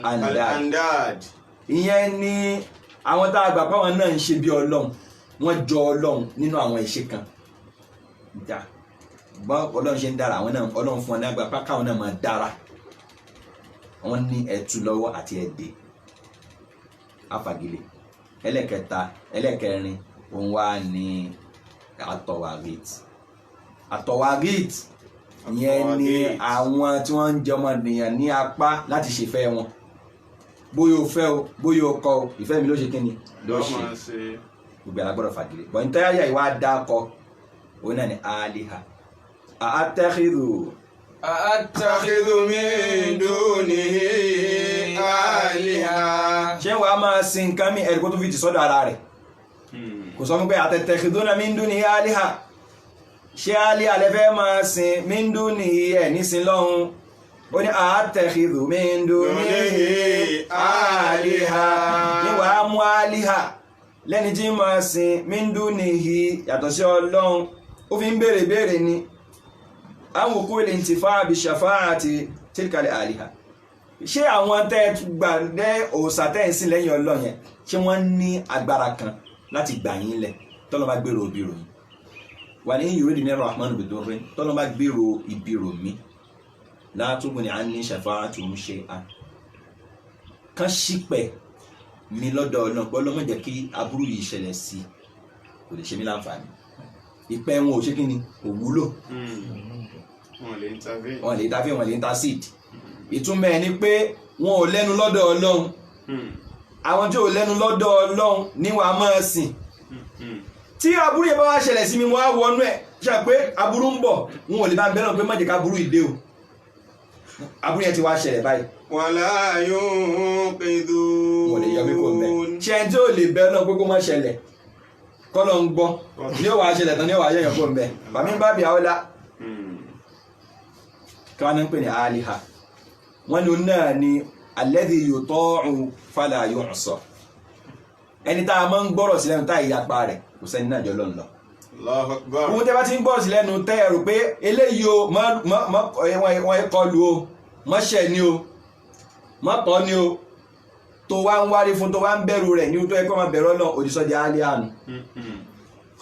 al-andad ìyẹn ni àwọn tá a gbà pàwọn náà ń ṣe bí Ọlọ́run wọ́n jọ Ọlọ́run nínú àwọn ìṣe kan gbọ́n Ọlọ́run ṣe ń dára àwọn náà Ọlọ́run fún wọn náà gbà káwọn náà máa dára wọ́n ní ẹ̀tù lọ́wọ́ àti ẹ̀dẹ̀ àfagilé ẹlẹ́kẹrin òun wá ní àtọ̀wàgìt ìyẹn ni àwọn tí wọ́n ń jẹ ọmọnìyàn ní apá láti ṣèfẹ́ wọn bóyá o fẹ́ o bóyá o kọ̀ o ìfẹ́ mi ló ṣe kí ni ló ṣe gbogbo alágbọ́dọ̀ fagilé bọ̀ ní táyà ìwà dákọ òun náà ni aliha attakhidhu min dunihi aliha ṣé wàá máa sin nǹkan mi ẹ̀rí kó tó fi ti sọ́dọ̀ ara rẹ̀ kò sọ fún pé attakhidhuna min dunihi aliha ṣé alẹ́ alẹ́ fẹ́ máa sin míndú ní ẹ̀ nísìn lọ́hun ó ní àtẹ̀kìdù míndú ní àlìhà níwà á mú àlìhà lẹ́ni tí máa sin míndú ní yàtọ̀ sí ọlọ́hun ó fi ń béèrè ni àwọn òkú ilẹ̀ ti fa àbí ṣàfá àti tílkàlẹ̀ àlìhà ṣé àwọn tẹ́ gbà dẹ́ òòsà tẹ́ ń sìn lẹ́yìn ọlọ́hun yẹn ṣé wọ́n ní agbára kan láti gbà yín lẹ̀ tọ́lọ́ bá gbèrò òbí ròyìn wà ní ìró ìdí nẹ́rọ rahman bidurri tọ́lọ́ bá gbèrò ibi rò mí látúgbò ní à ń ní shafa'atu shay'an kan ṣípẹ̀ mi lọ́dọ̀ ọ̀nà gbọ́lọ́mọ̀ jẹ́ kí aburú yìí ṣẹlẹ̀ sí kò lè ṣe mí láǹfààní ìpẹ́ wọn ò ṣe kí ni kò wúlò wọn lè intervene wọn lè intercede ìtumọ̀ ẹ̀ ni pé wọn ò lẹ́nu lọ́dọ̀ ọlọ́run àwọn tí ò lẹ́nu lọ́dọ̀ ọlọ́run ní wàá máa sìn tí aburú yẹn bá wá ṣẹlẹ̀ sí mi wọ́n á wọnú ẹ̀ ṣe pé aburú ń bọ̀ wọn ò lè bá ń bẹ́rẹ̀ pé má jẹ́ ká aburú ìdé o aburú yẹn ti wá ṣẹlẹ̀ báyìí. wala yunqidun. wọ́n lè yọ mí kó mẹ́ ṣe ẹni tí ò lè bẹ́ẹ̀ náà gbogbo má ṣẹlẹ̀ kọ́ ló ń gbọ́ ní ó wà á ṣẹlẹ̀ tán ní ó wà á yẹ̀yàn kó mẹ́ bàmí bá bí àwọlá kí wọ́n ń pè ní àlìhà wọ́n ní náà ni alladhi yuta'u fala yu'sa ẹni tá a máa ń gbọ́rọ̀ sí lẹ́nu tá ìyapa rẹ̀ kò sẹ́ni náà jọ lọ́nà lọ. Allahu Akbar. ohun tẹ́ bá ti ń gbọ́rọ̀ sí lẹ́nu tẹ́ ẹ̀rù pé eléyìí o wọ́n kọlu o mọ́ṣẹ̀ ni o mọ́tọ́ ni o tó wá ń wárí fún tó wá ń bẹ̀rù rẹ̀ ní tó ẹ̀kọ́ máa bẹ̀rù ọ̀nà òdìsọ́jà alẹ́ àánú.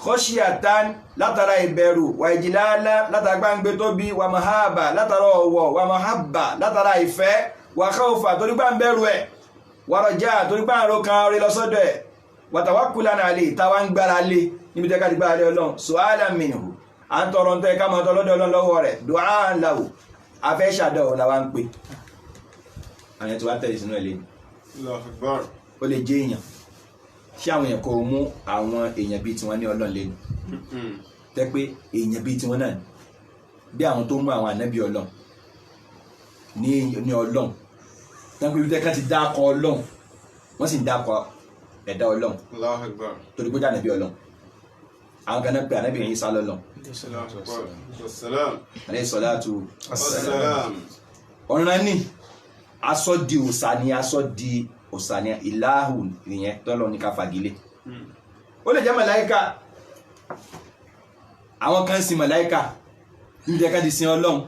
khashiyatan látara ìbẹ̀rù wà ijlala látara gbáǹgbé tóbi wà mahaba látara ọ̀wọ̀ wà mahabba látara ìfẹ́ wà khawfa torí gbáǹbẹ̀rù ẹ̀ wà raja torí gbáǹrò kan rí lọ́sọ́dọ̀ ẹ̀ wàtàwákùlánà àlè táwa ń gbára lé níbi tẹ́ka ti gbára lé ọlọ́run su'alan minhu à ń tọrọ ń tẹ́ ká máa tọ́ lọ́dọ̀ ọlọ́run lọ́wọ́ rẹ̀ du'an lahu afẹ́ ṣàdọ̀ làwa ń pè àwọn ẹ̀tọ́ wá tẹ̀lé sínú ẹ̀ lé ó lè jẹ́ èèyàn ṣé àwọn èèyàn kò mú àwọn èèyàn bíi tiwọn ní ọlọ́run lé tẹ́ pé èèyàn bíi tiwọn náà bí àwọn tó mú àwọn ànábì ọlọ́run ní ọlọ́run tẹ́ pé ibi tẹ́ka ti dákọ̀ ọlọ́run wọ́n sì ń dákọ̀ ẹ̀dá ọlọ́run torí kó jáde bí ọlọ́run àwọn kan náà pé ànábì Ìsá lọ́lọ́run alayhi salatu wassalam ọ̀ràn ní aṣọ di òsà ni aṣọ di òsà ni ìláhù ìyẹn tọ́lọ́ ní ká fagilé ó lè jẹ́ màláíkà àwọn kan sin màláíkà níbi ẹ̀ka di sin ọlọ́run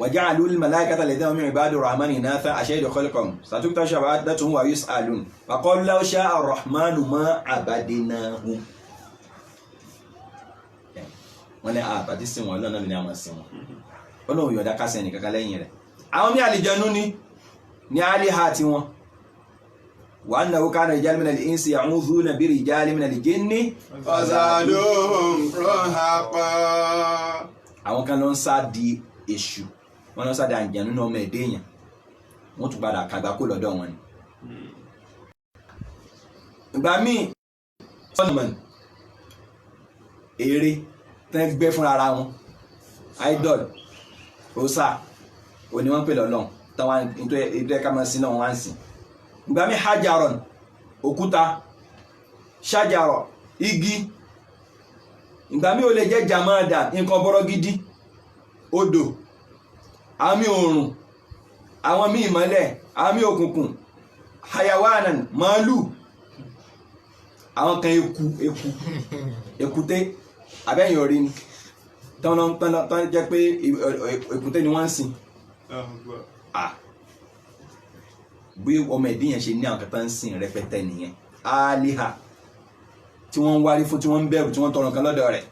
وجعلوا الملائكة الذين هم عباد الرحمن إناثا أشهدوا خلقهم ستكتب شهادتهم ويسألون وقالوا لو شاء الرحمن ما عبدناهم wọ́n lẹ́ àbàtí sí wọn lọ́nà ní àmà sí wọn Ọlọ́run yọ̀dá kásẹ̀ ní kankan lẹ́yìn rẹ̀ àwọn ní àlìjẹnú ní àlìhà tí wọn وأنه كان رجال من الإنس يعوذون برجال من الجن فزادوهم رهقا àwọn kan ló ń sá di èṣù wọn lọ sáde àjẹnú náà ọmọ ẹdẹ èèyàn wọn tún padà kàgbà kó lọ́dọ̀ wọn ni. ìgbà míì Solomon eré tẹ́ gbé fúnra ara wọn idol osa òní wọn pè lọ́lọ́run táwọn ìtọ́ ẹ̀ka máa sin náà wọn wá ń sìn. ìgbà míì hajaron òkúta ṣájàrọ̀ igi ìgbà míì ó lè jẹ́ jamada nǹkan bọ́rọ̀ gidi odò àmì òòrùn àwọn míì ìmọ́lẹ̀ àmì òkùnkùn hayawanan màálù àwọn kan èkúté abẹ́yìn orí ni tán jẹ́ pé èkúté ni wọ́n ń sìn bí ọmọ ìdíyàn ṣe ní àwọn kan tán ń sìn rẹpẹtẹ nìyẹn àlìhà tí wọ́n ń wárí fún tí wọ́n ń bẹ̀rù tí wọ́n ń tọrọ kan lọ́dọ̀ rẹ̀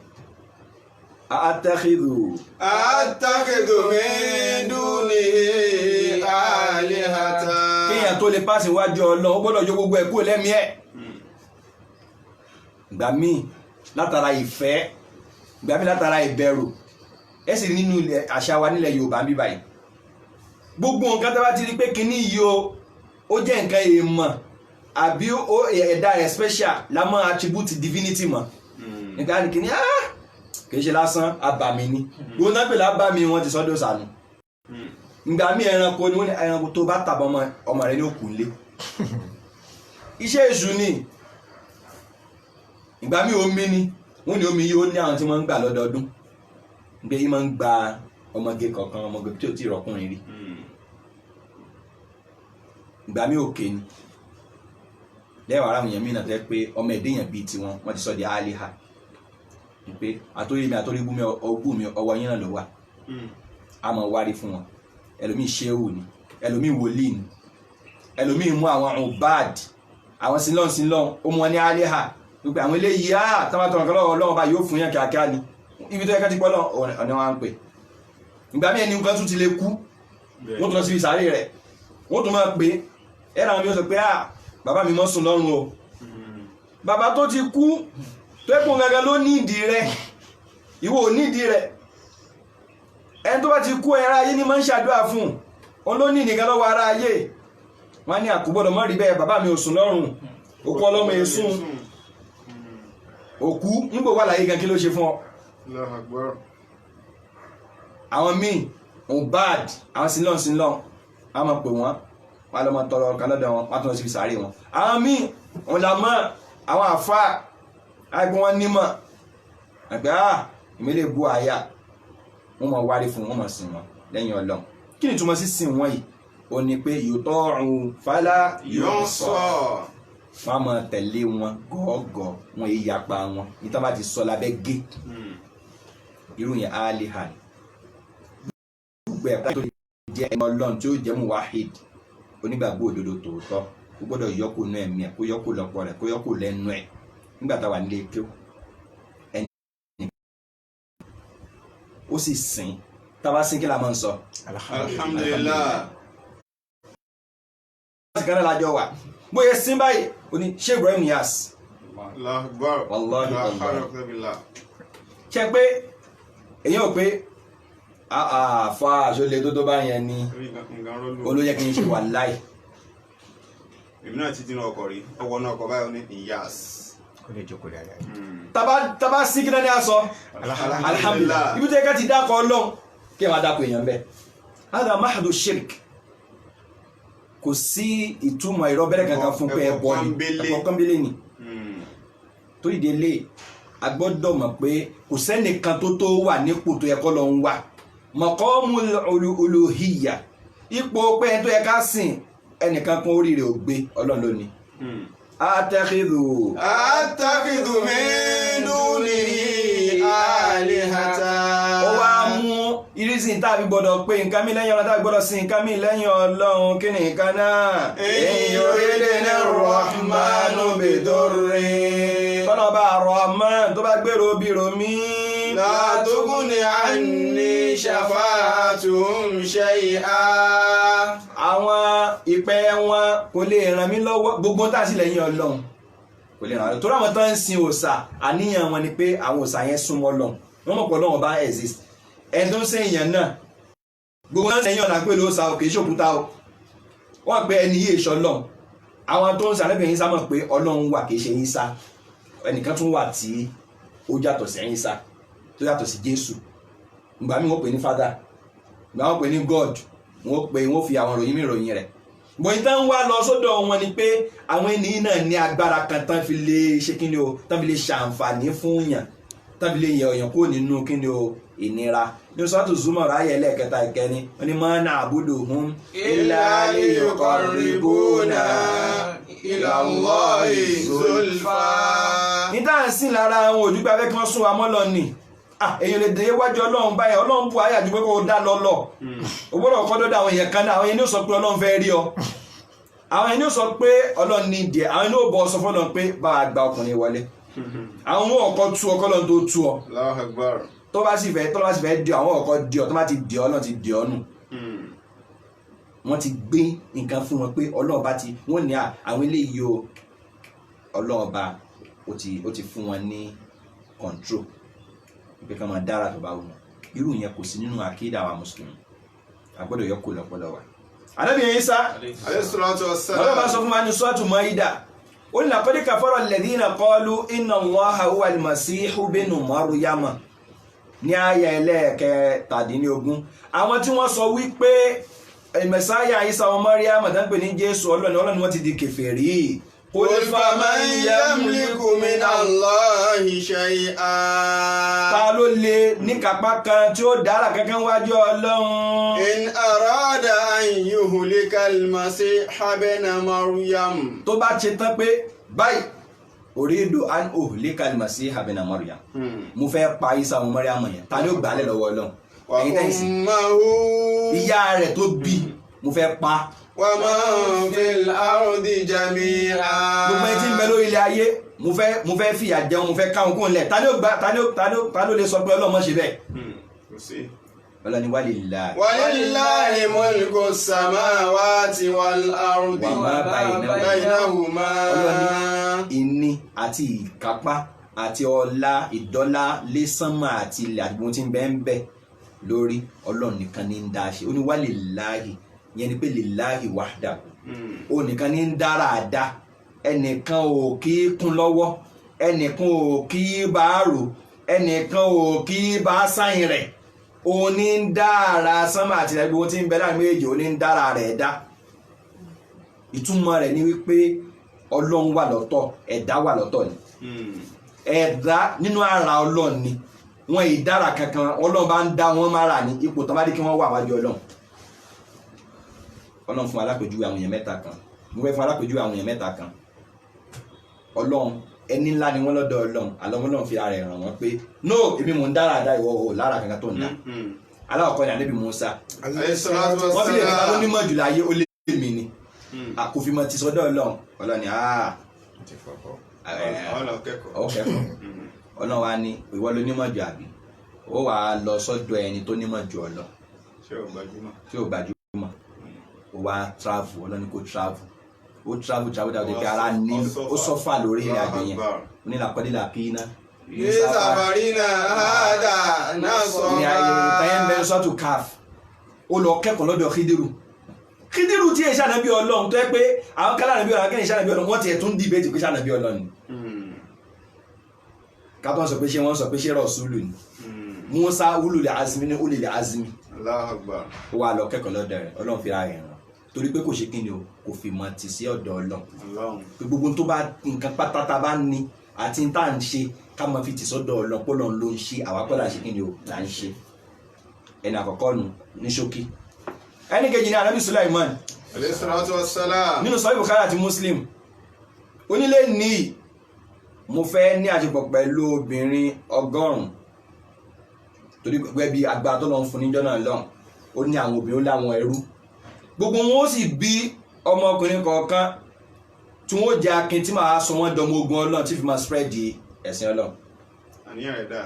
Attakhidhu min dunihi alihata. Kíyàn tó lè pàṣẹ wájú Ọlọ́run ó gbọ́dọ̀ yọ gbogbo ẹ̀kú lẹ́mí ẹ̀. Ìgbà míì látara ìfẹ́, ìgbà míì látara ìbẹ̀rù. Ẹ sì nínú àṣà wa nílẹ̀ Yorùbá ń bí báyìí. Gbogbo nǹkan tó bá ti rí pé kíní yìí ó jẹ́ nǹkan èèmọ̀ àbí ẹ̀dá rẹ̀ special la mọ́ attribute divinity mọ̀. Nígbà ní kíní kìí ṣe lásán abàmì ni gbogbo náà pè lábàmì wọn ti sọ́dọ̀ sànù ìgbà mí ẹranko ni wọ́n ní ẹranko tó bá tàbọ̀ ọmọ rẹ̀ ní òkú nlé iṣẹ́ èṣù ni ìgbà mí omi ni wọ́n ní omi yìí ó ní àwọn tí wọ́n ń gbà lọ́dọọdún pé yìí máa ń gba ọmọge kọ̀ọ̀kan ọmọge tí ò tí ì rọ́kùnrin rí ìgbà mi òkè ni lẹ́wọ̀ ara èèyàn mìíràn tẹ́ pé ọmọ ẹ̀dẹ́yàn bíi tiwọn wọ́n ti sọ di aliha pé àtórí mi àtórí ogún mi ọwọ́ yín náà ló wà a máa wárí fún wọn ẹlòmíì ṣéwù ni ẹlòmíì wòlíì ni ẹlòmíì mú àwọn ọ̀báàd àwọn sílọ́n ó mú wọn ní aliha wípé àwọn eléyìí tọ́mátọ́ nǹkan lọ́wọ́ ọlọ́wọ́ bá yóò fún yàn kíákíá ni ibi tó yẹ ká ti pọ́ lọ ọ̀nà wa ń pè ìgbà míì ẹni nǹkan tún ti lè kú wọ́n tún lọ síbi sàárè rẹ̀ wọ́n tún máa pè ẹ̀rọ àwọn mi ó sọ pé bàbá mi mọ́ sùn lọ́rùn o bàbá tó ti kú tó ẹkùn gangan ló ní ìdí rẹ̀ ìwọ ò ní ìdí rẹ̀ ẹni tó bá ti kú ẹ̀rọ ayé ní máa ń ṣàdúrà fún òun ló ní ìnìkan lọ́wọ́ ara ayé wọ́n ní àkúgbọ́dọ̀ mọ́ rí bẹ́ẹ̀ bàbá mi ò sùn lọ́rùn òkú ọlọ́mọ èsùn òkú nígbò wà láyé gan kí ló ṣe fún ọ àwọn míì òun bad àwọn sílọ́n a máa pè wọ́n wọ́n lọ́mọ tọrọ ọ̀kan lọ́dọ̀ wọn wọ́n tún lọ sí sàárè wọn àwọn míì òun là mọ́ àwọn àfá àìpé wọ́n nímọ̀ àgbẹ̀ ìmẹ́lẹ̀ bú àyà wọ́n mọ̀ wárí fún wọn mọ̀ sìn wọn lẹ́yìn Ọlọ́run kí ni túmọ̀ sí sìn wọ́n yìí ó ní pé yòótọ́ ọ̀run fálá yóò sọ wọ́n mọ̀ tẹ̀lé wọn gọ́ọ̀gọ́ wọn èyí yapa wọn nítorí bá ti sọ lábẹ́ gé irú yẹn á lè hàn gbogbo ẹ̀ka tó jẹ́ ẹni Ọlọ́run tí ó jẹ́ mú wáhid onígbàgbọ́ òdodo tòótọ́ kó gbọ́dọ̀ yọkù nú ẹ̀mí ẹ̀ kó yọkù lọ́pọ̀ rẹ̀ kó yọkù lẹ́nu ẹ̀ nígbà táwa nílé kí ẹni ó sì sìn táwa sìn kí la máa ń sọ. alhamdulillah. láti kan náà lájọ wà bóyá sin báyìí ó ní Sheikh Ibrahim Niyas. wallahi ṣe pé èyí ò pé àfà àṣọlẹ̀ tó bá yẹn ni olóyẹ kí n ṣe wà láì. èmi náà ti dín ọkọ̀ rí ọwọ́ náà ọkọ̀ báyọ̀ ní Niyas. kó lè jókòó dáadáa. tàbá sí kí náà ní aṣọ alhamdulillah ibi tó yẹ ká ti dákọ̀ Ọlọ́run kí ẹ máa dákọ̀ èèyàn bẹ́ẹ̀. hada mahadu shirk kò sí ìtumọ̀ ìrọ́bẹ̀rẹ̀ kankan fún pé ẹbọ ni ẹ̀kọ́ kọ́ńbélé ni torí délé a gbọ́dọ̀ mọ̀ pé kò sẹ́nìkan tó wà nípò tó yẹ kọ́ lọ ń wà maqamul uluhiyya ipò pé ẹni tó yẹ ká sìn ẹnìkan kan oríire ò gbé Ọlọ́run ló ní. attakhidhu min dunihi alihata. ó wá mú irísìn tàbí gbọ́dọ̀ pé nǹkan mi lẹ́yìn Ọlọ́run tàbí gbọ́dọ̀ sí nǹkan mi lẹ́yìn Ọlọ́run kí ni nǹkan náà. in yuridni rahmanu bidurrin. tọ́nà bá Rahman tó bá gbèrò bírò mí. la tughni anni shafa'atuhum shay'a. àwọn ìpẹ́ wọn kò lè ràn mí lọ́wọ́ gbogbo tá a sì lẹ́yìn Ọlọ́run kò lè ràn án torí àwọn tó ń sin òòṣà àníyàn wọn ni pé àwọn òòṣà yẹn súnmọ́ Ọlọ́run wọ́n mọ̀ pé Ọlọ́run bá exist ẹni tó ń sin èèyàn náà gbogbo náà sẹ́yìn ọ̀nà pé lóòṣà ò kì í ṣòkúta o wọ́n pe ẹni yìí èso Ọlọ́run àwọn tó ń sàlẹ́bẹ̀ yín sá mọ̀ pé Ọlọ́run wà kì í ṣe yín sá ẹnìkan tún wà tí ó yàtọ̀ sí yín sá tó yàtọ̀ sí Jésù ìgbà mi wọ́n pè ní Father ìgbà wọ́n pè ní God wọ́n fi àwọn ròyìn mìíràn rẹ̀ bọ̀yìn tán wá lọ sọ́dọ̀ wọn ni pé àwọn ènìyàn náà ní agbára kan tán fi lè ṣe kíni o tán fi lè ṣàǹfààní fún yàn tán fi lè yẹ ọ̀yàn kúrò nínú kíni o ìnira ní sọ́tò Zumar ayé ẹlẹ́ẹ̀kẹta ìkẹni wọn ni ma na'buduhum illa liyuqarribuna ila Allahi zulfa. ní dáhùnsìn lára àwọn òdúgbò abẹ́ kí wọ́n sún wa mọ́ lọ ni èyàn lè dé wájú Ọlọ́run báyìí Ọlọ́run bú ayé àjùgbé kó dá lọ́lọ́ o gbọ́dọ̀ kọ́ dọ́dọ̀ àwọn èèyàn kan náà àwọn èèyàn ní ó sọ pé Ọlọ́run fẹ́ rí ọ àwọn èèyàn ní ó sọ pé Ọlọ́run ní ìdí àwọn èèyàn ní ó bọ́ sọ fọ́lọ́run pé bá a gba ọkùnrin wọlé àwọn ohun ọkọ̀ tú ọ kọ́lọ́run tó tú ọ Allahu Akbar. tó bá sì fẹ́ di àwọn ọkọ̀ di ọ tó bá ti di Ọlọ́run ti di ọ nù wọ́n ti gbé nǹkan fún wọn pé Ọlọ́run bá ti wọ́n ní àwọn eléyìí o Ọlọ́run bá ó ti fún wọn ní control pé ká máa dára tó bá wù wọn irú yẹn kò sí nínú àkídà wa mùsùlùmí àgbọ́dọ̀ yọ kó lọ́pọ̀lọ́ wa. Ànábì Ìsá alayhi salatu wassalam. Ọlọ́run bá sọ fún wa ní Suratu Maida ó ní laqad kafara alladhina qalu inna Allaha huwa al-Masihu binu Maryama ní àyá ẹlẹ́ẹ̀kẹtàdínlógún àwọn tí wọ́n sọ wípé Mẹsáyà Ìsá ọmọ Maryama tán pè ní Jésù Ọlọ́run wọ́n ti di kèfèrí قل فمن يملك من الله شيئا. Ta ló lè ní kápá kan tí ó dára kankan wájú Ọlọ́run. إن أراد أن يهلك المسيح ابن مريم. Tó bá ṣe tán pé báyìí uridu an uhlika al-Masiha ibn Maryam. Mo fẹ́ pa Isa ọmọ Maryam yẹn. Ta ni ó gbà lẹ̀ lọ́wọ́ Ọlọ́run? وأمه. Ìyá rẹ̀ tó bí mo fẹ́ pa. ومن في الأرض جميعا. Gbogbo ẹni tí ń bẹ lórí ilẹ̀ ayé mo fẹ́ fìyà jẹun mo fẹ́ káwọn kún lẹ̀. Ta ló lè sọ pé Ọlọ́run má ṣe bẹ́ẹ̀? Kò sí. Ọlọ́run walillahi. ولله ملك السماوات والأرض وما بينهما. Ìní àti ìkápá àti ọlá ìdọ́lá lésánmà àti ilẹ̀ àdúgbò tí ń bẹ ń bẹ lórí Ọlọ́run nìkan ní ń dá ṣe. Ó ní walillahi yẹn ni pé lillahi wahdahu. Ó nìkan ní ń dára àdá. Ẹnìkan ò kí kún lọ́wọ́, ẹnìkan ò kí bá rò, ẹnìkan ò kí bá sáyìn rẹ̀. Ó ní ń dára sánmà àti ilẹ̀ gbogbo tí ń bẹ láàrin méjì, ó ní ń dára rẹ̀ dá. Ìtumọ̀ rẹ̀ ni wípé Ọlọ́run wà lọ́tọ̀, ẹ̀dá wà lọ́tọ̀ ni. Ẹ̀dá nínú ara Ọlọ́run ni. Wọn ìdára kankan, Ọlọ́run bá ń dá wọn mára ní ipò tán bá dé kí wọ́n wà wájú Ọlọ́run. Ọlọ́run fún alápèjúwe àwọn èèyàn mẹ́ta kan. Mo fẹ́ fún alápèjúwe àwọn èèyàn mẹ́ta kan. Ọlọ́run ẹni ńlá ni wọ́n lọ́dọ̀ Ọlọ́run. Ọlọ́run fi ara rẹ̀ ràn wọ́n pé no èmi mò ń dára àdá ìwọ o lára kankan tó ń dá. Aláwọ̀kọ́ ni Ànábì Mùsá. Wọ́n fi lè rí ká ló nímọ̀ jù láyé ó lé mi ni. Àkófimọ̀ ti sọ́dọ̀ Ọlọ́run. Ọlọ́run ni ọ̀kẹ́kọ̀ọ́. Ọlọ́run wa ní ìwọ ló nímọ̀ jù àbí ó wà á lọ sọ́dọ̀ ẹni tó nímọ̀ jù ọ lọ. Tí ò gbajúmọ̀. Ó wá travel Ọlọ́run ni kò travel. Ó travel dáadáa pé ara ní ó sọ́fà lórí ìrìn àjò yẹn. Ó ní làkọ́dílà pínà. Ní sàfàrínà àádà náà sọ ní ayé ìtayẹ́ ń bẹ sọ́tù káf. Ó lọ kẹ́kọ̀ọ́ lọ́dọ̀ Khidiru tí èṣà nàbí Ọlọ́run tó yẹ pé àwọn kálá nàbí Ọlọ́run akẹ́yìn ṣànàbí Ọlọ́run wọ́n ti ẹ̀ tún dìbẹ́tì pé ṣànàbí Ọlọ́run ni. Kápọ́n sọ pé ṣé wọ́n sọ pé ṣé Rọ̀súlù ni. Musa ulul azmi ní ulul azmi. Allahu Akbar. Ó wà lọ kẹ́kọ̀ọ́ lọ́dọ̀ rẹ̀ Ọlọ́run fi ra rẹ̀ ràn torí pé kò ṣe kí ni o kò fi mọ̀ tì sí ọ̀dọ̀ Ọlọ́run. Pé gbogbo tó bá nǹkan pátátá bá ní àti tá à ń ṣe ká mọ̀ fi tì sọ́dọ̀ Ọlọ́run pọ́lọ́n ló ń ṣe àwa kọ́ là ṣe kí ni o là ń ṣe. Ẹni àkọ́kọ́ nu ní ṣókí. Ẹni kejì ni Ànábì Sulaiman. Alayhi salatu wassalam. Nínú Sahih Bukhari àti Muslim onílé ní mo fẹ́ ní àṣepọ̀ pẹ̀lú obìnrin 100 torí gbẹ́ bí agbára tó lọ ń fún níjọ́ náà lọ́hùn ó ní àwọn obìnrin ó láwọn ẹrú gbogbo wọn ó sì bí ọmọkùnrin kọ̀ọ̀kan tí wọ́n jẹ́ akin tí màá sọ wọ́n dọmọ ogun Ọlọ́run tí fi máa spread ẹ̀sìn Ọlọ́run. Àníyàn ẹ̀dá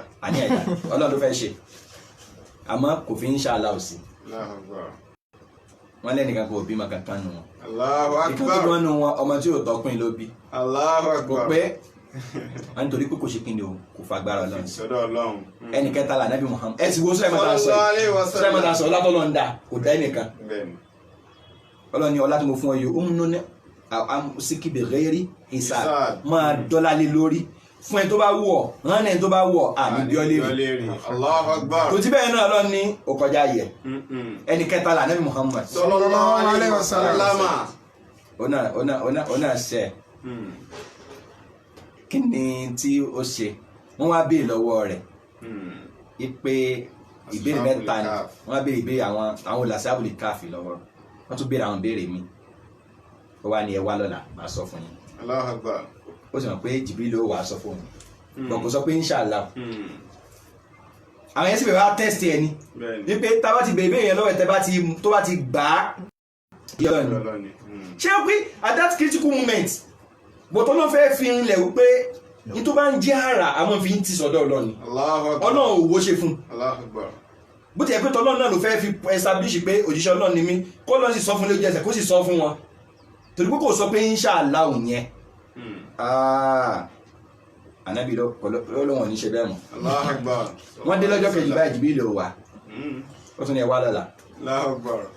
Ọlọ́run ló fẹ́ ṣe àmọ́ kò fi ń ṣàlà òsì. Wọ́n lẹ́nìkan kò bímọ kankan nù wọn. Allahu Akbar. Ìkan tó nù wọn ọmọ tí ò tọkùn ló bí. Allahu Akbar. Kò pé wọ́n nítorí pé kò ṣe kí ni o kò fagbára Ọlọ́run. Sọ́dọ̀ Ọlọ́run. Ẹnì kẹta là Nábì Muhammad ẹ sì wo Sulaiman sọ ọlá tó lọ ń da kò dá ẹnìkan. Ọlọ́run ní ọlá tí mo fún ọ yìí ó ń nú ní síkìbì rẹ́rí hisab máa dọ́là lé lórí fún ẹni tó bá wù ọ́ rán ẹni tó bá wù ọ́ àmì bí ọ léèrè. Allahu Akbar. Kò tí bẹ́ẹ̀ náà Ọlọ́run ní ó kọjá yẹ ẹnì kẹta là Nábì Muhammad. Sallallahu alaihi wasallam. Ọ̀nà ṣẹ kí ni tí ó ṣe wọ́n wá béèrè lọ́wọ́ rẹ̀ ipe ìbéèrè mẹ́ta ni wọ́n wá béèrè ìbéèrè àwọn olùsàbùlì káàfì lọ́wọ́ wọ́n tún béèrè àwọn béèrè mi ó wá ní ẹ wá lọ́la máa sọ fún yín. Allahu Akbar. Ó sì mọ̀ pé Jibril ló wà á sọ fún mi bọ̀ kò sọ pé inshallah àwọn yẹn sì bẹ̀rẹ̀ wá tẹ́sítì ẹ̀ ni wípé tá a bá ti béèrè ìbéèrè yẹn lọ́wọ́ ẹ̀ tó bá ti gbà á yọ̀ ni ṣé o pé at that critical moment bọ̀tọ́ náà fẹ́ fi rinlẹ̀ wípé ní tó bá ń jẹ́ ara àwọn fi ń ti sọ́dọ̀ Ọlọ́run Ọlọ́run òwò ṣe fún bó ti ẹ̀ pé tọ́lọ́run náà ló fẹ́ fi establish pé òjíṣẹ́ Ọlọ́run ni mí kó lọ́n sì sọ fún lójú ẹsẹ̀ kó sì sọ fún wọn torí pé kò sọ pé inshallah òun yẹn Ànábì lọ́wọ́ ní ṣe bẹ́ẹ̀ mọ̀ wọ́n dé lọ́jọ́ kejì báyìí Jibril ló wà ó tún ní ẹ wá lọ́la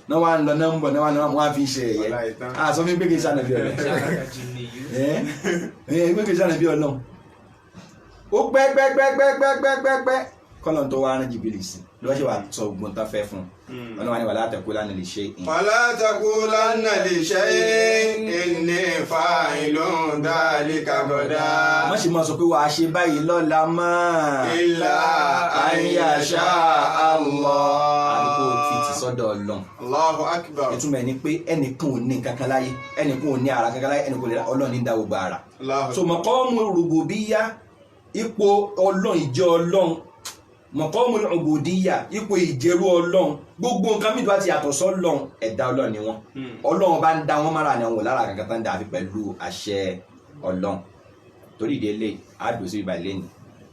náà wà ń lọ náà ń bọ̀ náà wọ́n á fi ṣe ẹ̀yẹ sọ fún mi pé kì í ṣànàbí Ọlọ́run pé kì í ṣànàbí Ọlọ́run ó pẹ́ kọ́lọ̀ tó wá rán Jibril sí lọ́wọ́ ṣe wà sọ ogun tán fẹ́ fún ọlọ́wọ́ ni wala taqulanna li shay'in. Wala taqulanna li shay'in inni fa'ilun dhalika ghadan. má ṣe máa sọ pé wàá ṣe báyìí lọ́la mọ́. illa an yasha Allah. àdúgbò fi ti sọ́dọ̀ Ọlọ́run. Allahu akbar. ìtumọ̀ ẹ̀ ni pé ẹnìkan ò ní kankan láyé ẹnìkan ò ní ara kankan láyé ẹnìkan ò ní Ọlọ́run ní dá gbogbo ara. so maqamu rububiyyah ipò Ọlọ́run ìjẹ́ Ọlọ́run maqamu ubudiyya ipò ìjẹ́rú Ọlọ́run gbogbo nǹkan mìíràn ti yàtọ̀ sọ́lọ́run ẹ̀dá Ọlọ́run ni wọ́n Ọlọ́run bá ń dá wọn mára ni wọn lára kankan tán dà àfi pẹ̀lú àṣẹ Ọlọ́run torí ìdílé àdùn sí ibà lẹ́nu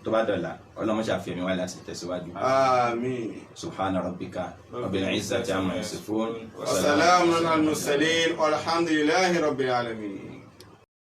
tó bá dọ̀la Ọlọ́run ṣàfihàn wá láti tẹ̀síwájú. Àmín. subhana rabbika rabbil izzati amma yasifun wa salamun alal mursalin walhamdulillahi rabbil alamin.